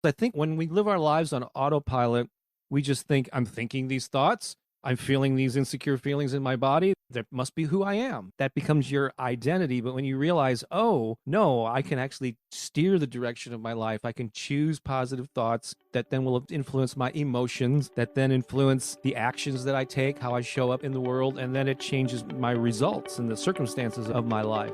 I think when we live our lives on autopilot, we just think, I'm thinking these thoughts. I'm feeling these insecure feelings in my body. That must be who I am. That becomes your identity. But when you realize, oh, no, I can actually steer the direction of my life. I can choose positive thoughts that then will influence my emotions, that then influence the actions that I take, how I show up in the world, and then it changes my results and the circumstances of my life.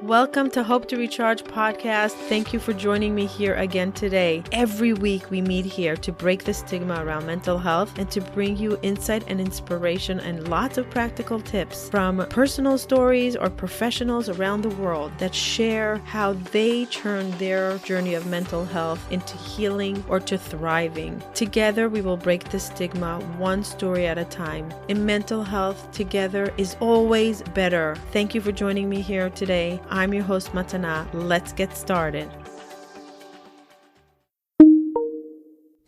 Welcome to Hope to Recharge podcast. Thank you for joining me here again today. Every week we meet here to break the stigma around mental health and to bring you insight and inspiration and lots of practical tips from personal stories or professionals around the world that share how they turn their journey of mental health into healing or to thriving. Together we will break the stigma one story at a time. In mental health, together is always better. Thank you for joining me here today. I'm your host, Matana. Let's get started.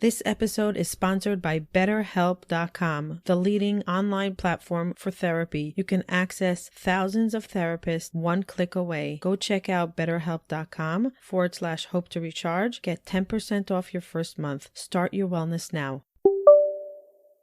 This episode is sponsored by BetterHelp.com, the leading online platform for therapy. You can access thousands of therapists one click away. Go check out BetterHelp.com/hope to recharge. Get 10% off your first month. Start your wellness now.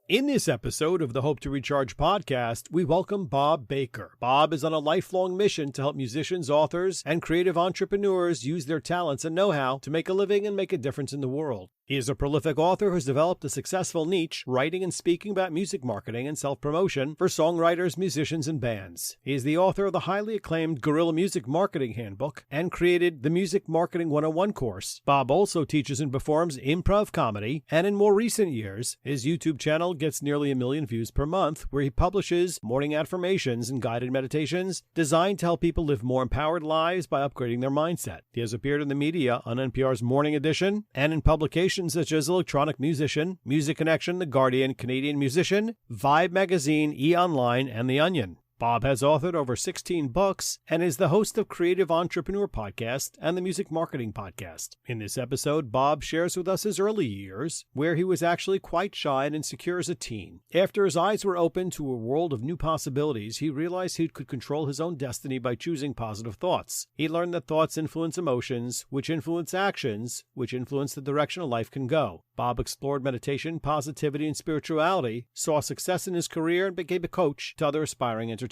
In this episode of the Hope to Recharge podcast, we welcome Bob Baker. Bob is on a lifelong mission to help musicians, authors, and creative entrepreneurs use their talents and know-how to make a living and make a difference in the world. He is a prolific author who has developed a successful niche, writing and speaking about music marketing and self-promotion for songwriters, musicians, and bands. He is the author of the highly acclaimed Guerrilla Music Marketing Handbook and created the Music Marketing 101 course. Bob also teaches and performs improv comedy, and in more recent years, his YouTube channel gets nearly 1 million views per month, where he publishes morning affirmations and guided meditations designed to help people live more empowered lives by upgrading their mindset. He has appeared in the media on NPR's Morning Edition and in publications such as Electronic Musician, Music Connection, The Guardian, Canadian Musician, Vibe Magazine, E! Online, and The Onion. Bob has authored over 16 books and is the host of Creative Entrepreneur Podcast and the Music Marketing Podcast. In this episode, Bob shares with us his early years, where he was actually quite shy and insecure as a teen. After his eyes were opened to a world of new possibilities, he realized he could control his own destiny by choosing positive thoughts. He learned that thoughts influence emotions, which influence actions, which influence the direction a life can go. Bob explored meditation, positivity, and spirituality, saw success in his career, and became a coach to other aspiring entertainers.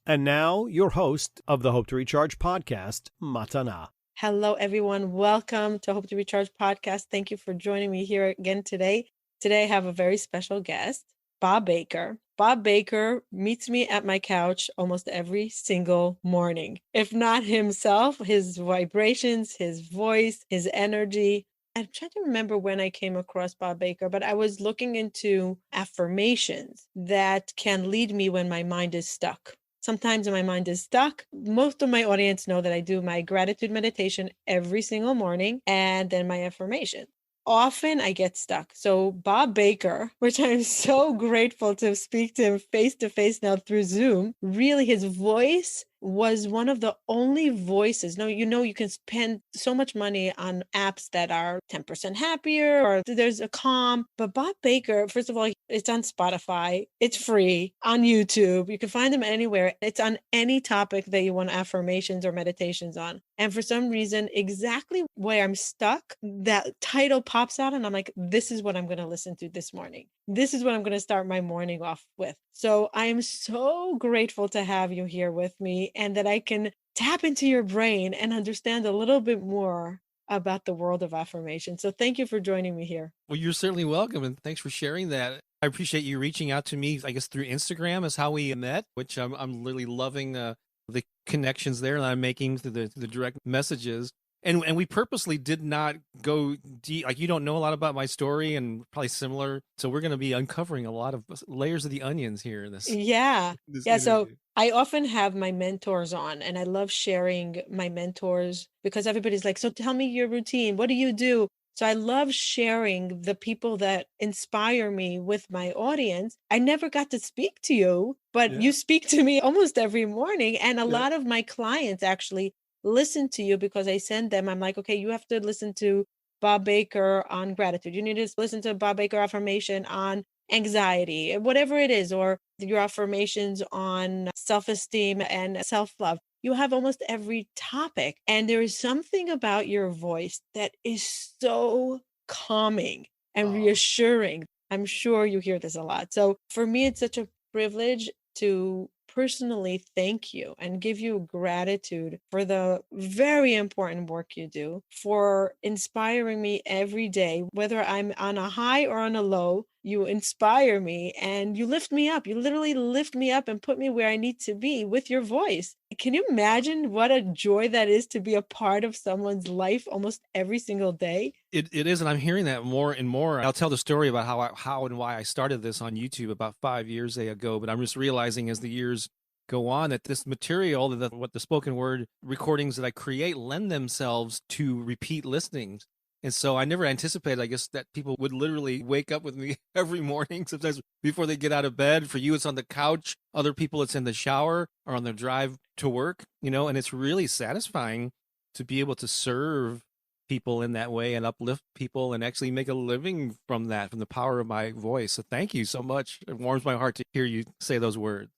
And now, your host of the Hope to Recharge podcast, Matana. Hello, everyone. Welcome to Hope to Recharge podcast. Thank you for joining me here again today. Today, I have a very special guest, Bob Baker. Bob Baker meets me at my couch almost every single morning. If not himself, his vibrations, his voice, his energy. I'm trying to remember when I came across Bob Baker, but I was looking into affirmations that can lead me when my mind is stuck. Sometimes when my mind is stuck, most of my audience know that I do my gratitude meditation every single morning and then my affirmation. Often I get stuck. So Bob Baker, which I'm so grateful to speak to him face to face now through Zoom, really his voice was one of the only voices. No, you can spend so much money on apps that are 10% happier or there's a calm. But Bob Baker, first of all, it's on Spotify. It's free on YouTube. You can find him anywhere. It's on any topic that you want affirmations or meditations on. And for some reason, exactly where I'm stuck, that title pops out and I'm like, this is what I'm going to listen to this morning. This is what I'm going to start my morning off with. So I am so grateful to have you here with me and that I can tap into your brain and understand a little bit more about the world of affirmation. So thank you for joining me here. Well, you're certainly welcome, and thanks for sharing that. I appreciate you reaching out to me, I guess, through Instagram is how we met, which I'm really loving the connections there that I'm making through the direct messages. And we purposely did not go deep. Like, you don't know a lot about my story and probably similar. So we're going to be uncovering a lot of layers of the onions here in this. Yeah. This Yeah. So interview. I often have my mentors on and I love sharing my mentors because everybody's like, so tell me your routine. What do you do? So I love sharing the people that inspire me with my audience. I never got to speak to you, but Yeah. you speak to me almost every morning. And a Yeah. lot of my clients actually listen to you because I send them, I'm like, okay, you have to listen to Bob Baker on gratitude. You need to listen to Bob Baker affirmation on anxiety, whatever it is, or your affirmations on self-esteem and self-love. You have almost every topic. And there is something about your voice that is so calming and Oh, reassuring. I'm sure you hear this a lot. So for me, it's such a privilege to personally thank you and give you gratitude for the very important work you do, for inspiring me every day, whether I'm on a high or on a low. You inspire me and you lift me up. You literally lift me up and put me where I need to be with your voice. Can you imagine what a joy that is to be a part of someone's life almost every single day? it is, and I'm hearing that more and more. I'll tell the story about how and why I started this on YouTube about 5 years ago, but I'm just realizing as the years go on that this material, what the spoken word recordings that I create lend themselves to repeat listenings. And so I never anticipated, I guess, that people would literally wake up with me every morning, sometimes before they get out of bed. For you, it's on the couch. Other people, it's in the shower or on their drive to work, and it's really satisfying to be able to serve people in that way and uplift people and actually make a living from that, from the power of my voice. So thank you so much. It warms my heart to hear you say those words.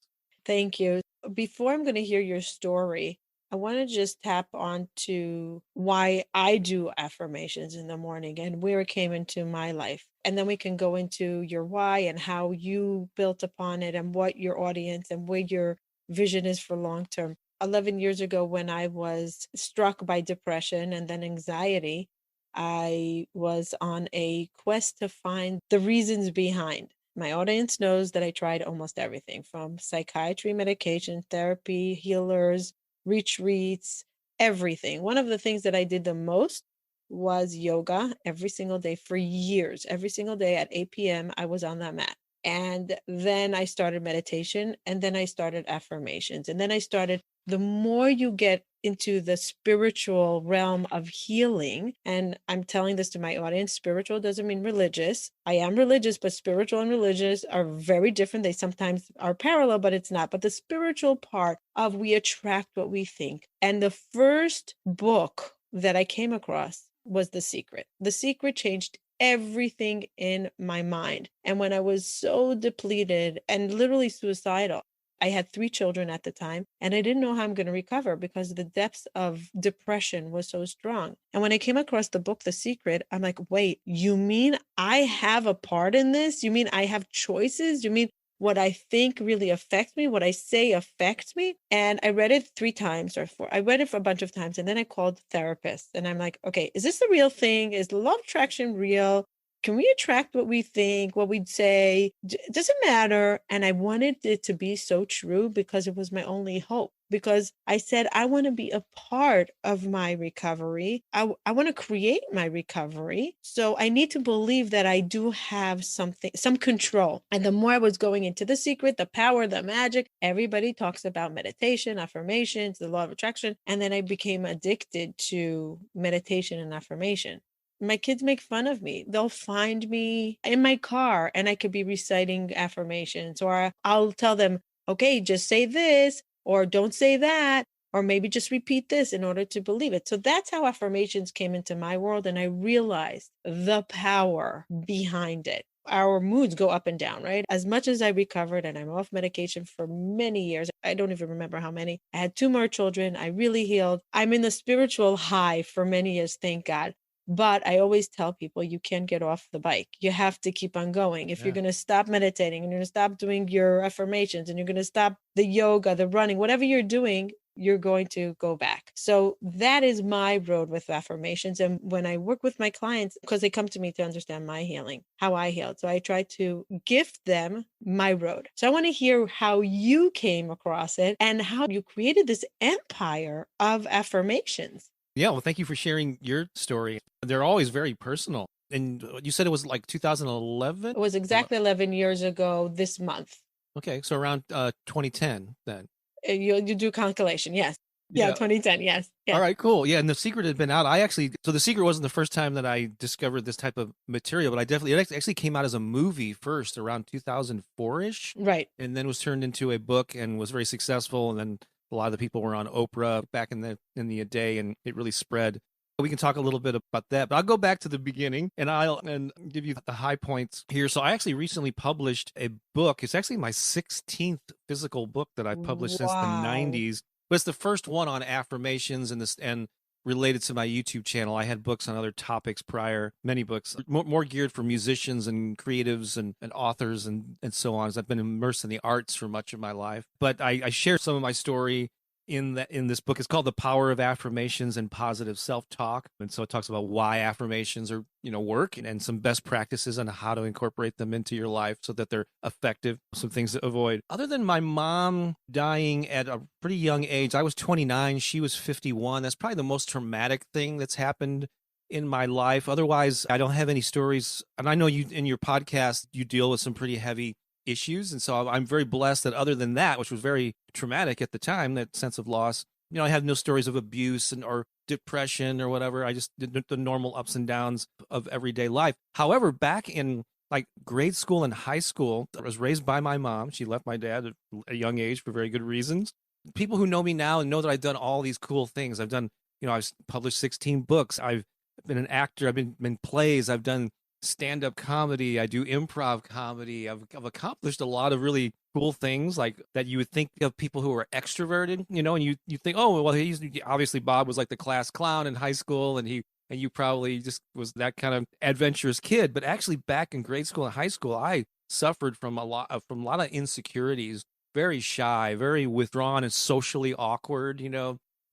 Thank you. Before I'm going to hear your story, I want to just tap on to why I do affirmations in the morning and where it came into my life. And then we can go into your why and how you built upon it and what your audience and where your vision is for long term. 11 years ago, when I was struck by depression and then anxiety, I was on a quest to find the reasons behind. My audience knows that I tried almost everything from psychiatry, medication, therapy, healers, retreats, everything. One of the things that I did the most was yoga every single day for years. Every single day at 8 p.m., I was on that mat. And then I started meditation, and then I started affirmations. And then I started, the more you get into the spiritual realm of healing, and I'm telling this to my audience, spiritual doesn't mean religious. I am religious, but spiritual and religious are very different. They sometimes are parallel, but it's not. But the spiritual part of we attract what we think. And the first book that I came across was The Secret. The Secret changed everything in my mind. And when I was so depleted and literally suicidal, I had 3 children at the time, and I didn't know how I'm going to recover because the depths of depression was so strong. And when I came across the book, The Secret, I'm like, wait, you mean I have a part in this? You mean I have choices? You mean what I think really affects me, what I say affects me? And I read it 3 times or 4. I read it for a bunch of times, and then I called therapists, and I'm like, okay, is this the real thing? Is law of attraction real? Can we attract what we think, what we'd say? It doesn't matter. And I wanted it to be so true because it was my only hope. Because I said, I want to be a part of my recovery. I want to create my recovery. So I need to believe that I do have something, some control. And the more I was going into The Secret, the power, the magic, everybody talks about meditation, affirmations, the law of attraction. And then I became addicted to meditation and affirmation. My kids make fun of me. They'll find me in my car and I could be reciting affirmations, or I'll tell them, okay, just say this, or don't say that, or maybe just repeat this in order to believe it. So that's how affirmations came into my world. And I realized the power behind it. Our moods go up and down, right? As much as I recovered and I'm off medication for many years, I don't even remember how many. I had 2 more children. I really healed. I'm in the spiritual high for many years, thank God. But I always tell people you can't get off the bike. You have to keep on going. If you're going to stop meditating and you're going to stop doing your affirmations and you're going to stop the yoga, the running, whatever you're doing, you're going to go back. So that is my road with affirmations. And when I work with my clients, because they come to me to understand my healing, how I healed. So I try to gift them my road. So I want to hear how you came across it and how you created this empire of affirmations. Yeah, well, thank you for sharing your story. They're always very personal. And you said it was like 2011? It was exactly 11 years ago this month. Okay, so around 2010 then. You do calculation, yes. Yeah, Yeah. 2010, yes. Yeah. All right, cool. Yeah, and The Secret had been out. So The Secret wasn't the first time that I discovered this type of material, but it actually came out as a movie first around 2004-ish. Right. And then was turned into a book and was very successful. And then a lot of the people were on Oprah back in the day, and it really spread. We can talk a little bit about that, but I'll go back to the beginning and I'll give you the high points here. So I actually recently published a book. It's actually my 16th physical book that I published since the 90s. But it's the first one on affirmations and related to my YouTube channel. I had books on other topics prior, many books, more geared for musicians and creatives and authors and so on, as I've been immersed in the arts for much of my life. But I share some of my story in this book. It's called The Power of Affirmations and Positive Self-Talk. And so it talks about why affirmations are, work and some best practices on how to incorporate them into your life so that they're effective, some things to avoid. Other than my mom dying at a pretty young age, I was 29, she was 51. That's probably the most traumatic thing that's happened in my life. Otherwise, I don't have any stories. And I know you, in your podcast, you deal with some pretty heavy issues. And so I'm very blessed that other than that, which was very traumatic at the time, that sense of loss, I have no stories of abuse or depression or whatever. I just did the normal ups and downs of everyday life. However, back in like grade school and high school, I was raised by my mom. She left my dad at a young age for very good reasons. People who know me now know that I've done all these cool things. I've done, I've published 16 books. I've been an actor. I've been in plays. I've done stand-up comedy. I do improv comedy. I've accomplished a lot of really cool things like that you would think of people who are extroverted, and you think, oh, well, he's obviously Bob was like the class clown in high school and you probably just was that kind of adventurous kid. But actually back in grade school and high school, I suffered from a lot of insecurities, very shy, very withdrawn and socially awkward,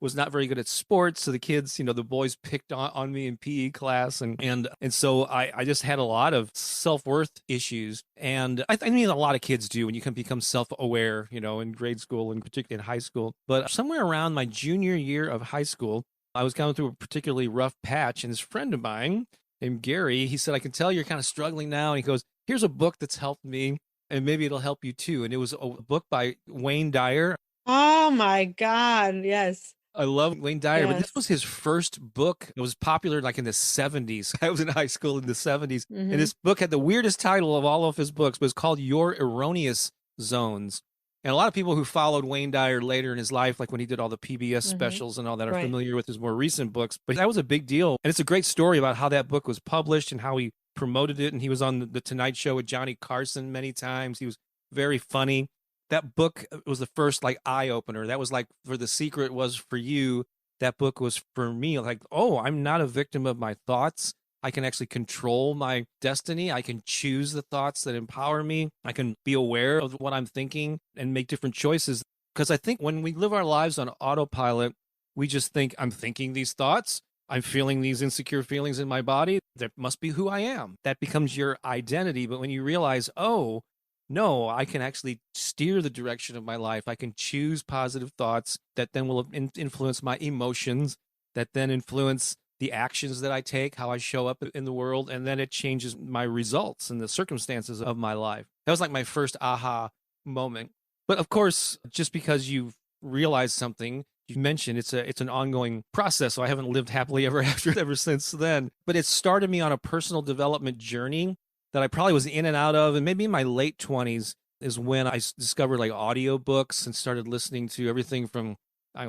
was not very good at sports. So the kids, the boys picked on me in PE class. And so I just had a lot of self-worth issues. And I mean, a lot of kids do when you can become self-aware, in grade school and particularly in high school. But somewhere around my junior year of high school, I was going through a particularly rough patch. And this friend of mine named Gary, he said, I can tell you're kind of struggling now. And he goes, here's a book that's helped me and maybe it'll help you too. And it was a book by Wayne Dyre. Oh my God. Yes. I love Wayne Dyre, but this Yes. was his first book. It was popular like in the 70s. I was in high school in the 70s. And this book had the weirdest title of all of his books, but it's called Your Erroneous Zones. And a lot of people who followed Wayne Dyre later in his life, like when he did all the PBS specials and all that, are familiar with his more recent books. But that was a big deal. And it's a great story about how that book was published and how he promoted it. And he was on the Tonight Show with Johnny Carson many times. He was very funny. That book was the first like eye opener. That was like for The Secret was for you. That book was for me like, oh, I'm not a victim of my thoughts. I can actually control my destiny. I can choose the thoughts that empower me. I can be aware of what I'm thinking and make different choices. Because I think when we live our lives on autopilot, we just think I'm thinking these thoughts. I'm feeling these insecure feelings in my body. That must be who I am. That becomes your identity. But when you realize, oh, no, I can actually steer the direction of my life. I can choose positive thoughts that then will influence my emotions, that then influence the actions that I take, how I show up in the world, and then it changes my results and the circumstances of my life. That was like my first aha moment. But of course, just because you've realized something, you mentioned it's an ongoing process, so I haven't lived happily ever after ever since then. But it started me on a personal development journey that I probably was in and out of, and maybe in my late 20s is when I discovered like audiobooks and started listening to everything from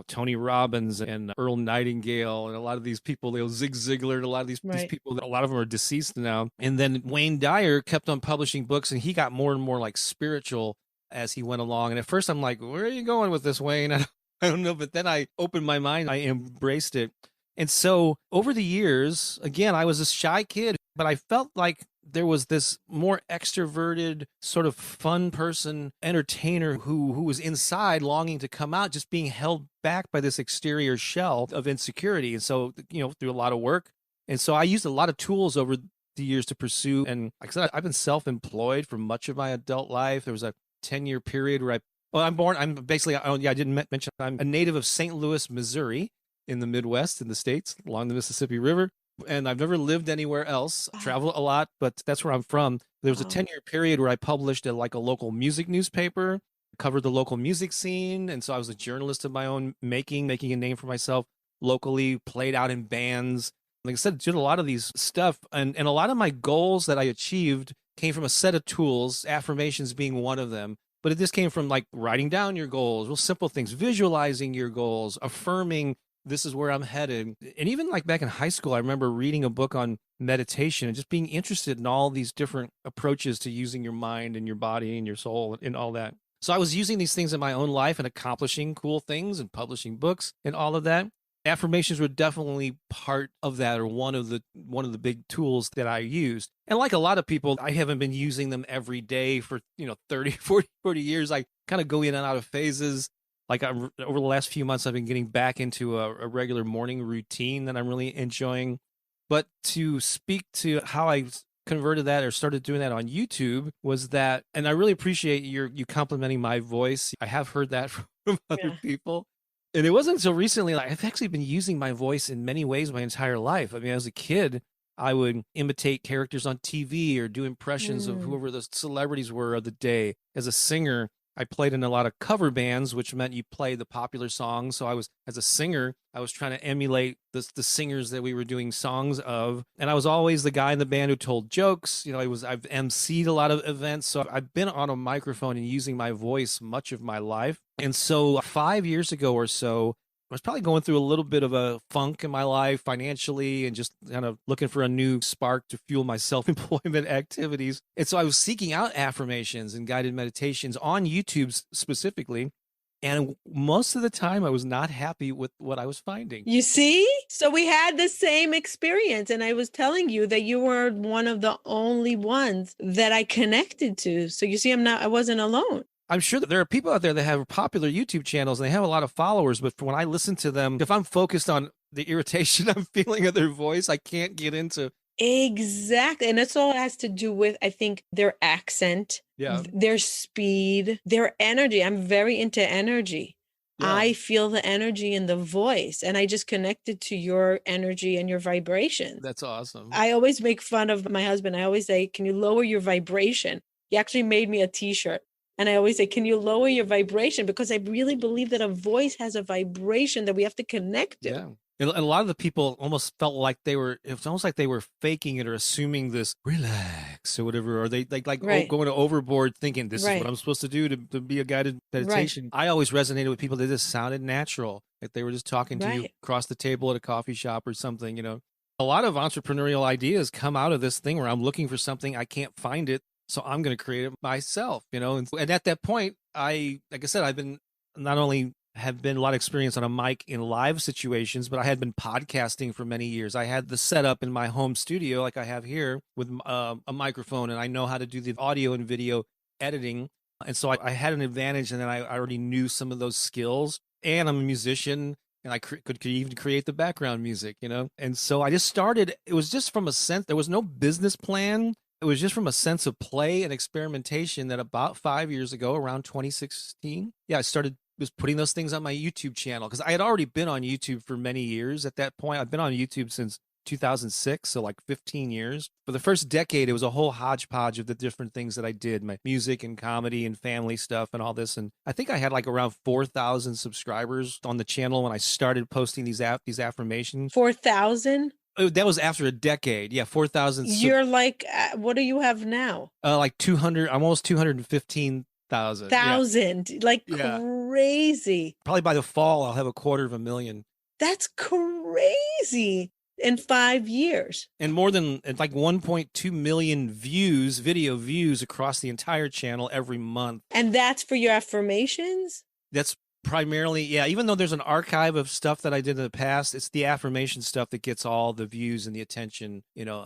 Tony Robbins and Earl Nightingale and a lot of these people, Zig Ziglar, and a lot of these people, a lot of them are deceased now. And then Wayne Dyre kept on publishing books and he got more and more like spiritual as he went along. And at first I'm like, where are you going with this, Wayne? I don't know. But then I opened my mind, I embraced it. And so over the years, again, I was a shy kid, but I felt like there was this more extroverted, sort of fun person, entertainer who was inside longing to come out, just being held back by this exterior shell of insecurity. And so, through a lot of work. And so I used a lot of tools over the years to pursue. And like I said, I've been self-employed for much of my adult life. There was a 10-year period where I didn't mention, I'm a native of St. Louis, Missouri, in the Midwest, in the States, along the Mississippi River. And I've never lived anywhere else. Travel a lot, but that's where I'm from. There was a 10-year period where I published a local music newspaper, covered the local music scene. And so I was a journalist of my own making a name for myself locally, played out in bands. Like I said, did a lot of these stuff. And a lot of my goals that I achieved came from a set of tools, affirmations being one of them. But this came from like writing down your goals, real simple things, visualizing your goals, affirming this is where I'm headed. And even like back in high school, I remember reading a book on meditation and just being interested in all these different approaches to using your mind and your body and your soul and all that. So I was using these things in my own life and accomplishing cool things and publishing books and all of that. Affirmations were definitely part of that, or one of the big tools that I used. And like a lot of people, I haven't been using them every day for 30, 40 years. I kind of go in and out of phases. Like over the last few months, I've been getting back into a regular morning routine that I'm really enjoying. But to speak to how I converted that or started doing that on YouTube was that, and I really appreciate you complimenting my voice. I have heard that from other people. And it wasn't until recently, like, I've actually been using my voice in many ways my entire life. I mean, as a kid, I would imitate characters on TV or do impressions of whoever the celebrities were of the day. As a singer, I played in a lot of cover bands, which meant you play the popular songs. So as a singer, I was trying to emulate the singers that we were doing songs of. And I was always the guy in the band who told jokes. I've emceed a lot of events. So I've been on a microphone and using my voice much of my life. And so 5 years ago or so, I was probably going through a little bit of a funk in my life financially and just kind of looking for a new spark to fuel my self-employment activities. And so I was seeking out affirmations and guided meditations on YouTube specifically. And most of the time I was not happy with what I was finding. You see? So we had the same experience. And I was telling you that you were one of the only ones that I connected to. So you see, I wasn't alone. I'm sure that there are people out there that have popular YouTube channels and they have a lot of followers, but when I listen to them, if I'm focused on the irritation I'm feeling of their voice, I can't get into. Exactly. And that's all it has to do with, I think, their accent, their speed, their energy. I'm very into energy. Yeah. I feel the energy in the voice, and I just connected to your energy and your vibration. That's awesome. I always make fun of my husband. I always say, can you lower your vibration? He actually made me a t-shirt. And I always say, can you lower your vibration? Because I really believe that a voice has a vibration that we have to connect to. Yeah. And a lot of the people almost felt like it's almost like they were faking it or assuming this relax or whatever, or they going overboard thinking this is what I'm supposed to do to be a guided meditation. Right. I always resonated with people that just sounded natural, like they were just talking to you across the table at a coffee shop or something, A lot of entrepreneurial ideas come out of this thing where I'm looking for something, I can't find it. So I'm going to create it myself, And at that point, like I said, I've been not only have been a lot of experience on a mic in live situations, but I had been podcasting for many years. I had the setup in my home studio, like I have here, with a microphone, and I know how to do the audio and video editing. And so I had an advantage, and then I already knew some of those skills. And I'm a musician, and I could even create the background music, And so I just started. It was just from a sense. There was no business plan. It was just from a sense of play and experimentation that about 5 years ago, around 2016, I was putting those things on my YouTube channel because I had already been on YouTube for many years at that point. I've been on YouTube since 2006, so like 15 years. For the first decade, it was a whole hodgepodge of the different things that I did, my music and comedy and family stuff and all this. And I think I had like around 4,000 subscribers on the channel when I started posting these affirmations. 4,000? That was after a decade. Yeah, 4,000. You're like, what do you have now? Like 200, I'm almost 215,000. Like crazy. Probably by the fall, I'll have 250,000. That's crazy. In 5 years. And more than like 1.2 million video views across the entire channel every month. And that's for your affirmations? That's primarily, even though there's an archive of stuff that I did in the past, it's the affirmation stuff that gets all the views and the attention,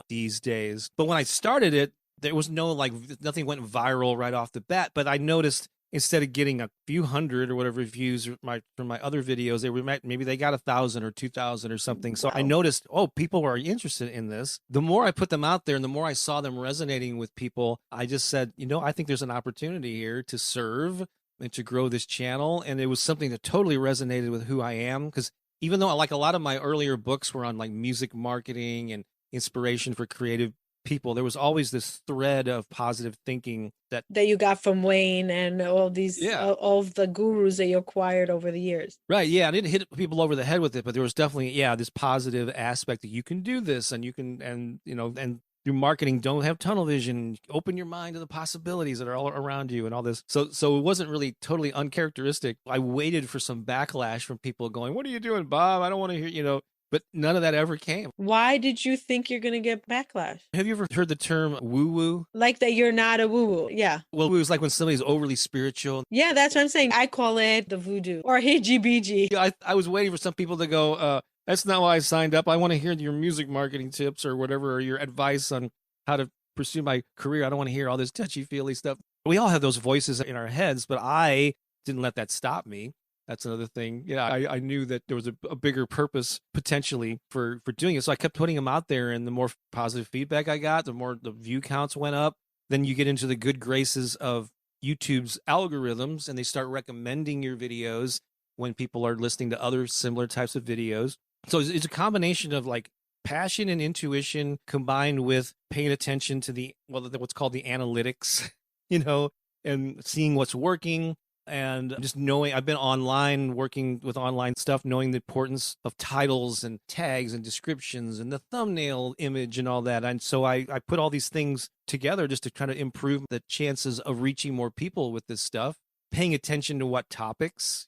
these days. But when I started it, there was nothing went viral right off the bat. But I noticed instead of getting a few hundred or whatever views from my other videos, maybe they got 1,000 or 2,000 or something. So I noticed, people are interested in this. The more I put them out there and the more I saw them resonating with people, I just said, I think there's an opportunity here to serve and to grow this channel. And it was something that totally resonated with who I am. Because even though like a lot of my earlier books were on like music marketing and inspiration for creative people, there was always this thread of positive thinking that you got from Wayne and all these, all of the gurus that you acquired over the years. Right. Yeah. I didn't hit people over the head with it, but there was definitely, this positive aspect that you can do this and you can, and through marketing, don't have tunnel vision, open your mind to the possibilities that are all around you and all this. So it wasn't really totally uncharacteristic. I waited for some backlash from people going, what are you doing, Bob? I don't want to hear, but none of that ever came. Why did you think you're going to get backlash? Have you ever heard the term woo-woo? Like that you're not a woo-woo. Yeah. Well, woo is like when somebody's overly spiritual. Yeah, that's what I'm saying. I call it the voodoo or hijibiji. Yeah, I was waiting for some people to go, that's not why I signed up. I want to hear your music marketing tips or whatever, or your advice on how to pursue my career. I don't want to hear all this touchy-feely stuff. We all have those voices in our heads, but I didn't let that stop me. That's another thing. Yeah, I knew that there was a bigger purpose potentially for doing it. So I kept putting them out there, and the more positive feedback I got, the more the view counts went up. Then you get into the good graces of YouTube's algorithms, and they start recommending your videos when people are listening to other similar types of videos. So it's a combination of like passion and intuition combined with paying attention to what's called the analytics, and seeing what's working. And just knowing, I've been online working with online stuff, knowing the importance of titles and tags and descriptions and the thumbnail image and all that. And so I put all these things together just to try to improve the chances of reaching more people with this stuff, paying attention to what topics,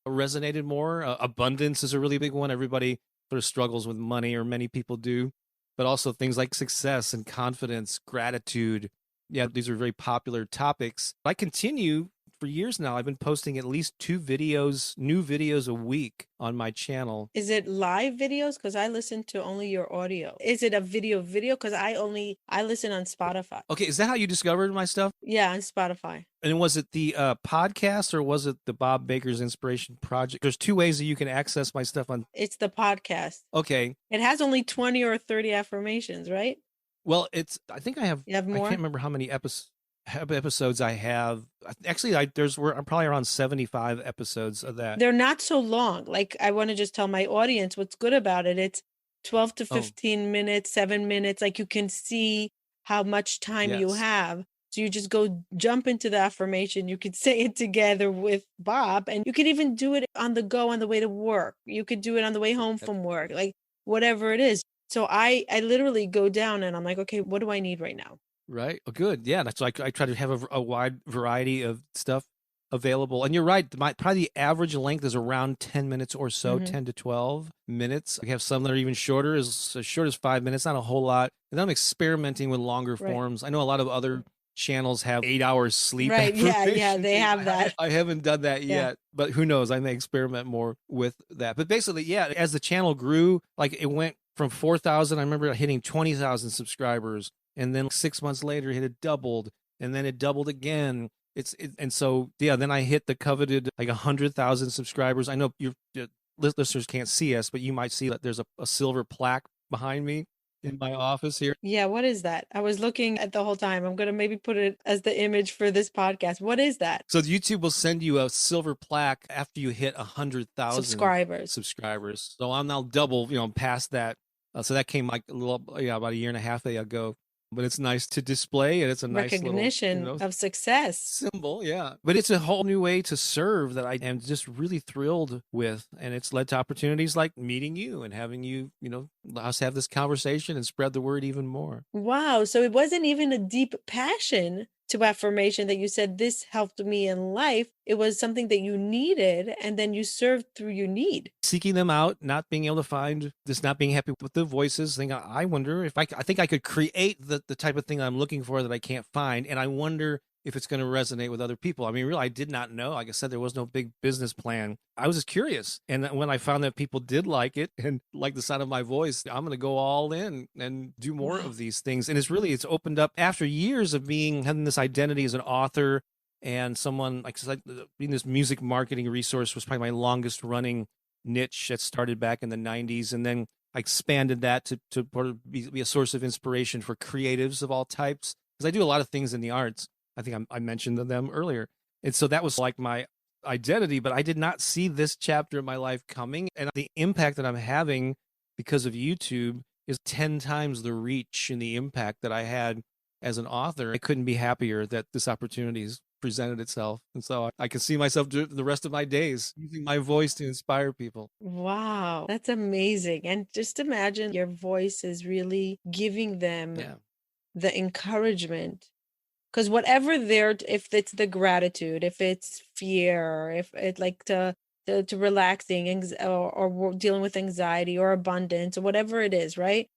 resonated more. Abundance is a really big one. Everybody sort of struggles with money, or many people do, but also things like success and confidence, gratitude. Yeah, these are very popular topics. I continue. For years now, I've been posting at least new videos a week on my channel. Is it live videos? Because I listen to only your audio. Is it a video? Because I listen on Spotify. Okay, is that how you discovered my stuff? Yeah, on Spotify. And was it the podcast, or was it the Bob Baker's Inspiration Project? There's two ways that you can access my stuff on. It's the podcast. Okay. It has only 20 or 30 affirmations, right? Well, I think I have. You have more? I can't remember how many episodes I have. Actually, I'm probably around 75 episodes of that. They're not so long. Like, I want to just tell my audience what's good about it. It's 12 to 15 minutes, 7 minutes. Like, you can see how much time you have. So you just jump into the affirmation. You could say it together with Bob, and you could even do it on the go on the way to work. You could do it on the way home from work, like whatever it is. So I literally go down and I'm like, okay, what do I need right now? Right. Oh, good. Yeah. That's why I try to have a wide variety of stuff available. And you're right. Probably the average length is around 10 minutes or so, 10 to 12 minutes. I have some that are even shorter, as short as 5 minutes, not a whole lot. And then I'm experimenting with longer forms. I know a lot of other channels have 8 hours sleep. Right. Yeah. They have that. I haven't done that yet, but who knows? I may experiment more with that. But basically, yeah, as the channel grew, like it went from 4,000, I remember hitting 20,000 subscribers. And then 6 months later, it had doubled, and then it doubled again. And so, yeah, then I hit the coveted like 100,000 subscribers. I know your listeners can't see us, but you might see that there's a silver plaque behind me in my office here. Yeah, what is that? I was looking at the whole time. I'm going to maybe put it as the image for this podcast. What is that? So YouTube will send you a silver plaque after you hit 100,000 subscribers. So I'm now double, past that. So that came like about a year and a half ago. But it's nice to display, and it's a nice recognition of success symbol. Yeah. But it's a whole new way to serve that I am just really thrilled with. And it's led to opportunities like meeting you and having you, us have this conversation and spread the word even more. Wow. So it wasn't even a deep passion to affirmation that you said, this helped me in life. It was something that you needed, and then you served through your need. Seeking them out, not being able to find, just not being happy with the voices. I wonder if I think I could create the type of thing I'm looking for that I can't find. And I wonder if it's going to resonate with other people. I mean, really, I did not know. Like I said, there was no big business plan. I was just curious. And when I found that people did like it and like the sound of my voice, I'm going to go all in and do more of these things. And it's opened up after years of having this identity as an author and someone, like being this music marketing resource was probably my longest running niche that started back in the 90s. And then I expanded that to be a source of inspiration for creatives of all types. Because I do a lot of things in the arts. I think I mentioned them earlier. And so that was like my identity, but I did not see this chapter of my life coming. And the impact that I'm having because of YouTube is 10 times the reach and the impact that I had as an author. I couldn't be happier that this opportunity has presented itself. And so I can see myself do the rest of my days using my voice to inspire people. Wow, that's amazing. And just imagine your voice is really giving them the encouragement. Because whatever if it's the gratitude, if it's fear, if it's like the to relaxing or dealing with anxiety or abundance or whatever it is, right?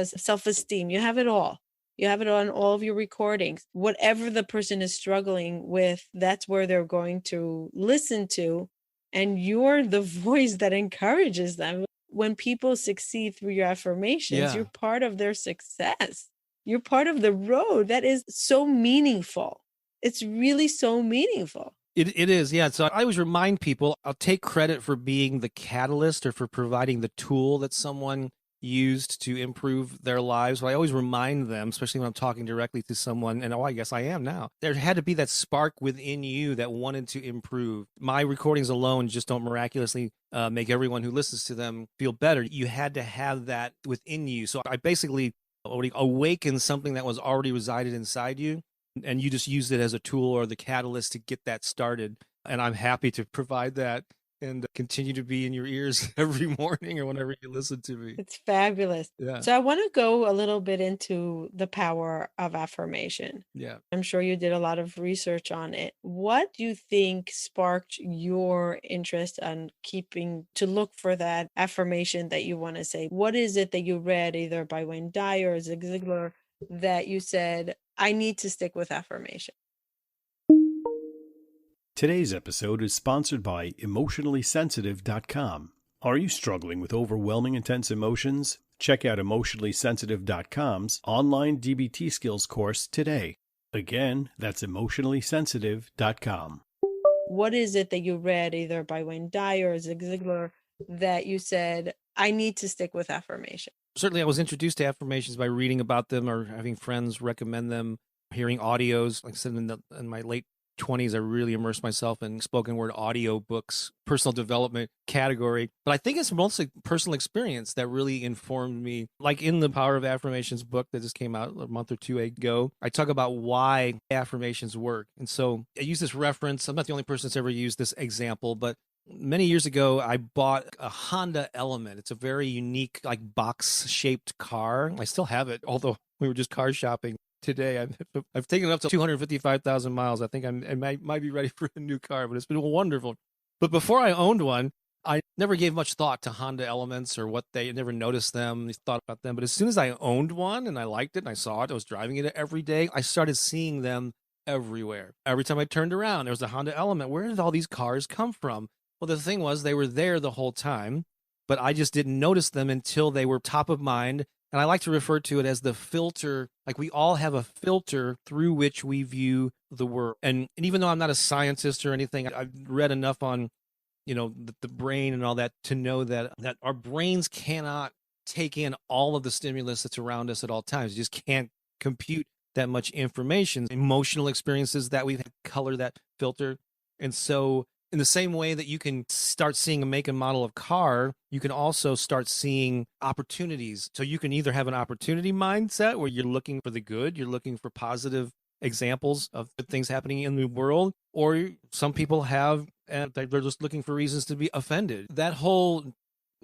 Self-esteem, you have it all. You have it on all of your recordings. Whatever the person is struggling with, that's where they're going to listen to. And you're the voice that encourages them. When people succeed through your affirmations, Yeah. you're part of their success. You're part of the road. That is so meaningful. It's really so meaningful. It is, yeah. So I always remind people, I'll take credit for being the catalyst or for providing the tool that someone used to improve their lives. But I always remind them, especially when I'm talking directly to someone, and I guess I am now, there had to be that spark within you that wanted to improve. My recordings alone just don't miraculously make everyone who listens to them feel better. You had to have that within you. So I basically awakened something that was already resided inside you, and you just used it as a tool or the catalyst to get that started. And I'm happy to provide that and continue to be in your ears every morning or whenever you listen to me. It's fabulous. Yeah. So I want to go a little bit into the power of affirmation. Yeah. I'm sure you did a lot of research on it. What do you think sparked your interest on to look for that affirmation that you want to say? What is it that you read either by Wayne Dyre or Zig Ziglar that you said, I need to stick with affirmation? Today's episode is sponsored by emotionallysensitive.com. Are you struggling with overwhelming intense emotions? Check out emotionallysensitive.com's online DBT skills course today. Again, that's emotionallysensitive.com. What is it that you read either by Wayne Dyre or Zig Ziglar that you said, I need to stick with affirmation? Certainly, I was introduced to affirmations by reading about them or having friends recommend them, hearing audios. Like I said, in my late 20s, I really immersed myself in spoken word audio books, personal development category. But I think it's mostly personal experience that really informed me. Like in the Power of Affirmations book that just came out a month or two ago, I talk about why affirmations work. And so I use this reference. I'm not the only person that's ever used this example, but many years ago, I bought a Honda Element. It's a very unique, like box-shaped car. I still have it, although we were just car shopping today. I've taken it up to 255,000 miles. I think I might be ready for a new car, but it's been wonderful. But before I owned one, I never gave much thought to Honda Elements or what they never noticed them, thought about them. But as soon as I owned one and I liked it and I saw it, I was driving it every day, I started seeing them everywhere. Every time I turned around, there was a Honda Element. Where did all these cars come from? Well, the thing was, they were there the whole time, but I just didn't notice them until they were top of mind. And I like to refer to it as the filter. Like we all have a filter through which we view the world. And even though I'm not a scientist or anything, I've read enough on, the brain and all that to know that our brains cannot take in all of the stimulus that's around us at all times. You just can't compute that much information. Emotional experiences that we've had color that filter. And so in the same way that you can start seeing a make and model of car, you can also start seeing opportunities. So you can either have an opportunity mindset where you're looking for the good, you're looking for positive examples of good things happening in the world, or some people have, and they're just looking for reasons to be offended. That whole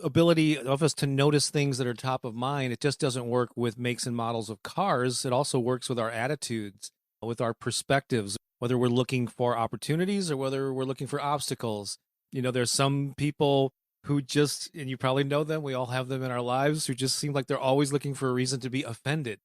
ability of us to notice things that are top of mind, it just doesn't work with makes and models of cars. It also works with our attitudes, with our perspectives, whether we're looking for opportunities or whether we're looking for obstacles. There's some people who just, and you probably know them, we all have them in our lives, who just seem like they're always looking for a reason to be offended.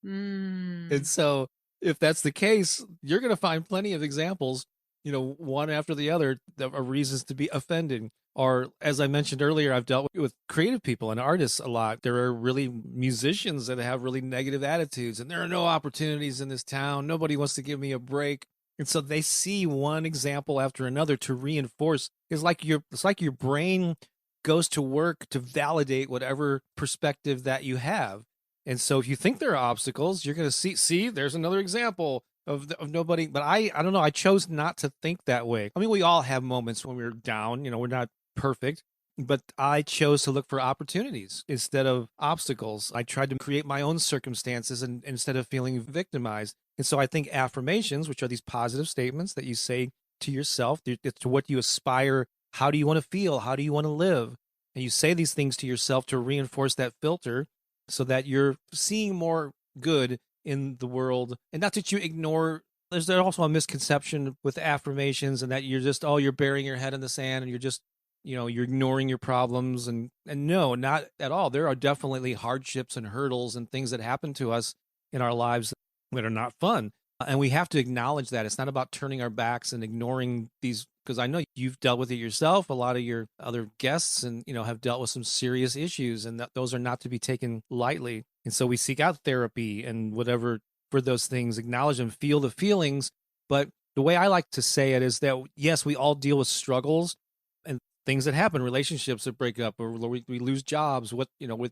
And so if that's the case, you're going to find plenty of examples, one after the other, of reasons to be offended. Or as I mentioned earlier, I've dealt with creative people and artists a lot. There are really musicians that have really negative attitudes, and there are no opportunities in this town. Nobody wants to give me a break. And so they see one example after another to reinforce. It's like your brain goes to work to validate whatever perspective that you have. And so if you think there are obstacles, you're going to see, there's another example of nobody. But I don't know. I chose not to think that way. I mean, we all have moments when we're down, we're not perfect, but I chose to look for opportunities instead of obstacles. I tried to create my own circumstances and instead of feeling victimized. And so I think affirmations, which are these positive statements that you say to yourself, it's to what you aspire. How do you want to feel? How do you want to live? And you say these things to yourself to reinforce that filter so that you're seeing more good in the world. And not that you ignore. There's also a misconception with affirmations and that you're just, you're burying your head in the sand and you're just you're ignoring your problems. And no, not at all. There are definitely hardships and hurdles and things that happen to us in our lives that are not fun. And we have to acknowledge that. It's not about turning our backs and ignoring these, because I know you've dealt with it yourself. A lot of your other guests and, have dealt with some serious issues, and those are not to be taken lightly. And so we seek out therapy and whatever for those things, acknowledge them, feel the feelings. But the way I like to say it is that, yes, we all deal with struggles and things that happen, relationships that break up, or we lose jobs,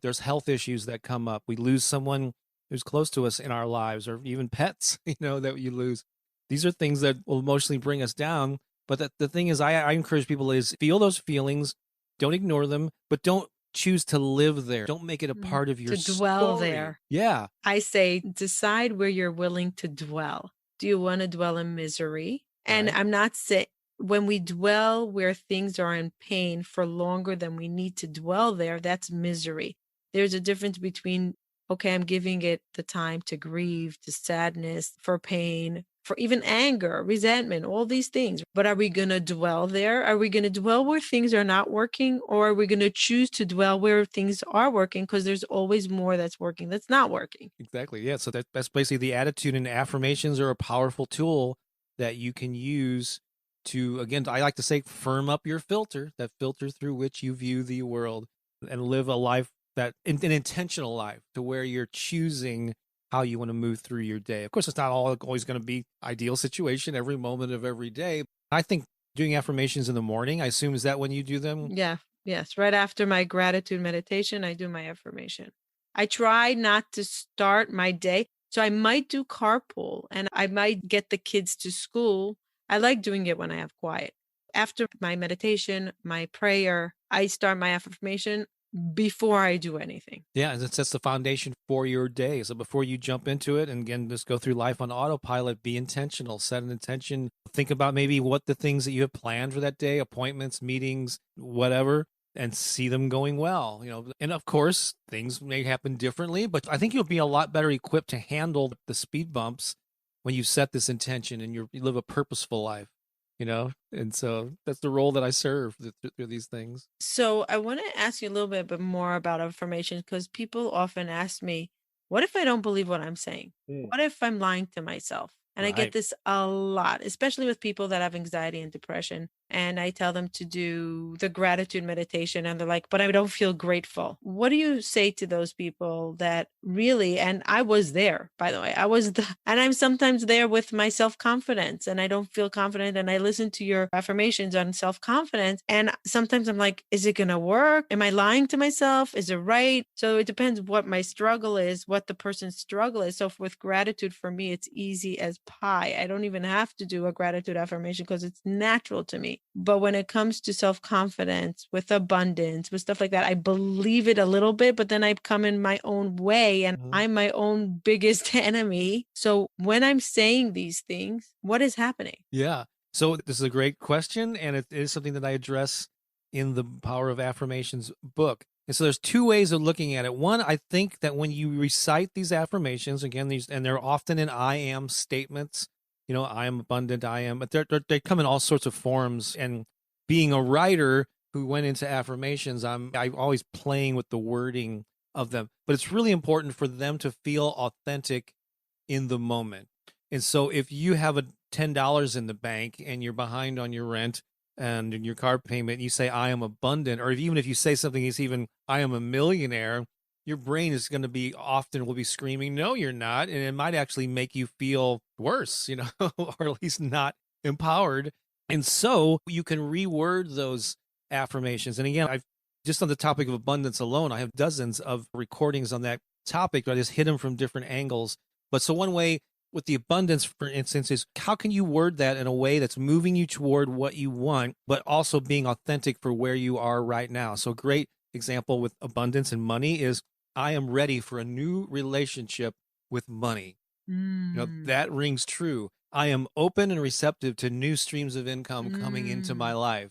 there's health issues that come up. We lose someone who's close to us in our lives, or even pets, that you lose. These are things that will emotionally bring us down. But the thing is, I encourage people is feel those feelings, don't ignore them, but don't choose to live there. Don't make it a part of your to dwell story. there. Yeah. I say decide where you're willing to dwell. Do you want to dwell in misery? And Right. I'm not saying when we dwell where things are in pain for longer than we need to dwell there, that's misery. There's a difference between, okay, I'm giving it the time to grieve, to sadness, for pain, for even anger, resentment, all these things. But are we going to dwell there? Are we going to dwell where things are not working? Or are we going to choose to dwell where things are working? Because there's always more that's working that's not working. Exactly. Yeah. So that's basically the attitude, and affirmations are a powerful tool that you can use to, again, I like to say, firm up your filter, that filter through which you view the world, and live a life an intentional life, to where you're choosing how you want to move through your day. Of course, it's not always going to be ideal situation every moment of every day. I think doing affirmations in the morning, I assume, is that when you do them? Yeah. Yes. Right after my gratitude meditation, I do my affirmation. I try not to start my day. So I might do carpool and I might get the kids to school. I like doing it when I have quiet. After my meditation, my prayer, I start my affirmation before I do anything. Yeah, and it sets the foundation for your day. So before you jump into it and, again, just go through life on autopilot, be intentional, set an intention, think about maybe what the things that you have planned for that day, appointments, meetings, whatever, and see them going well. And of course, things may happen differently, but I think you'll be a lot better equipped to handle the speed bumps when you set this intention and you live a purposeful life. And so that's the role that I serve through these things. So I want to ask you a little bit more about affirmations, because people often ask me, what if I don't believe what I'm saying? What if I'm lying to myself? And I get Right. this a lot, especially with people that have anxiety and depression. And I tell them to do the gratitude meditation and they're like, but I don't feel grateful. What do you say to those people that really, and I was there, by the way, and I'm sometimes there with my self-confidence and I don't feel confident. And I listen to your affirmations on self-confidence. And sometimes I'm like, is it going to work? Am I lying to myself? Is it right? So it depends what my struggle is, what the person's struggle is. So with gratitude, for me, it's easy as pie. I don't even have to do a gratitude affirmation because it's natural to me. But when it comes to self-confidence, with abundance, with stuff like that, I believe it a little bit, but then I come in my own way and I'm my own biggest enemy. So when I'm saying these things, what is happening? Yeah. So this is a great question, and it is something that I address in the Power of Affirmations book. And so there's two ways of looking at it. One, I think that when you recite these affirmations, again, and they're often in I am statements, I am abundant, I am, but they come in all sorts of forms. And being a writer who went into affirmations, I'm always playing with the wording of them. But it's really important for them to feel authentic in the moment. And so if you have $10 in the bank and you're behind on your rent and in your car payment, you say, I am abundant, or even if you say something is even, I am a millionaire, your brain is going to be will be screaming, no, you're not. And it might actually make you feel worse, or at least not empowered. And so you can reword those affirmations. And again, just on the topic of abundance alone, I have dozens of recordings on that topic, but I just hit them from different angles. But so one way with the abundance, for instance, is how can you word that in a way that's moving you toward what you want, but also being authentic for where you are right now? So a great example with abundance and money is, I am ready for a new relationship with money. That rings true. I am open and receptive to new streams of income coming into my life.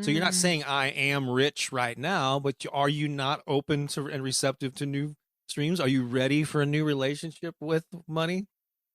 So you're not saying I am rich right now, but are you not open to and receptive to new streams? Are you ready for a new relationship with money?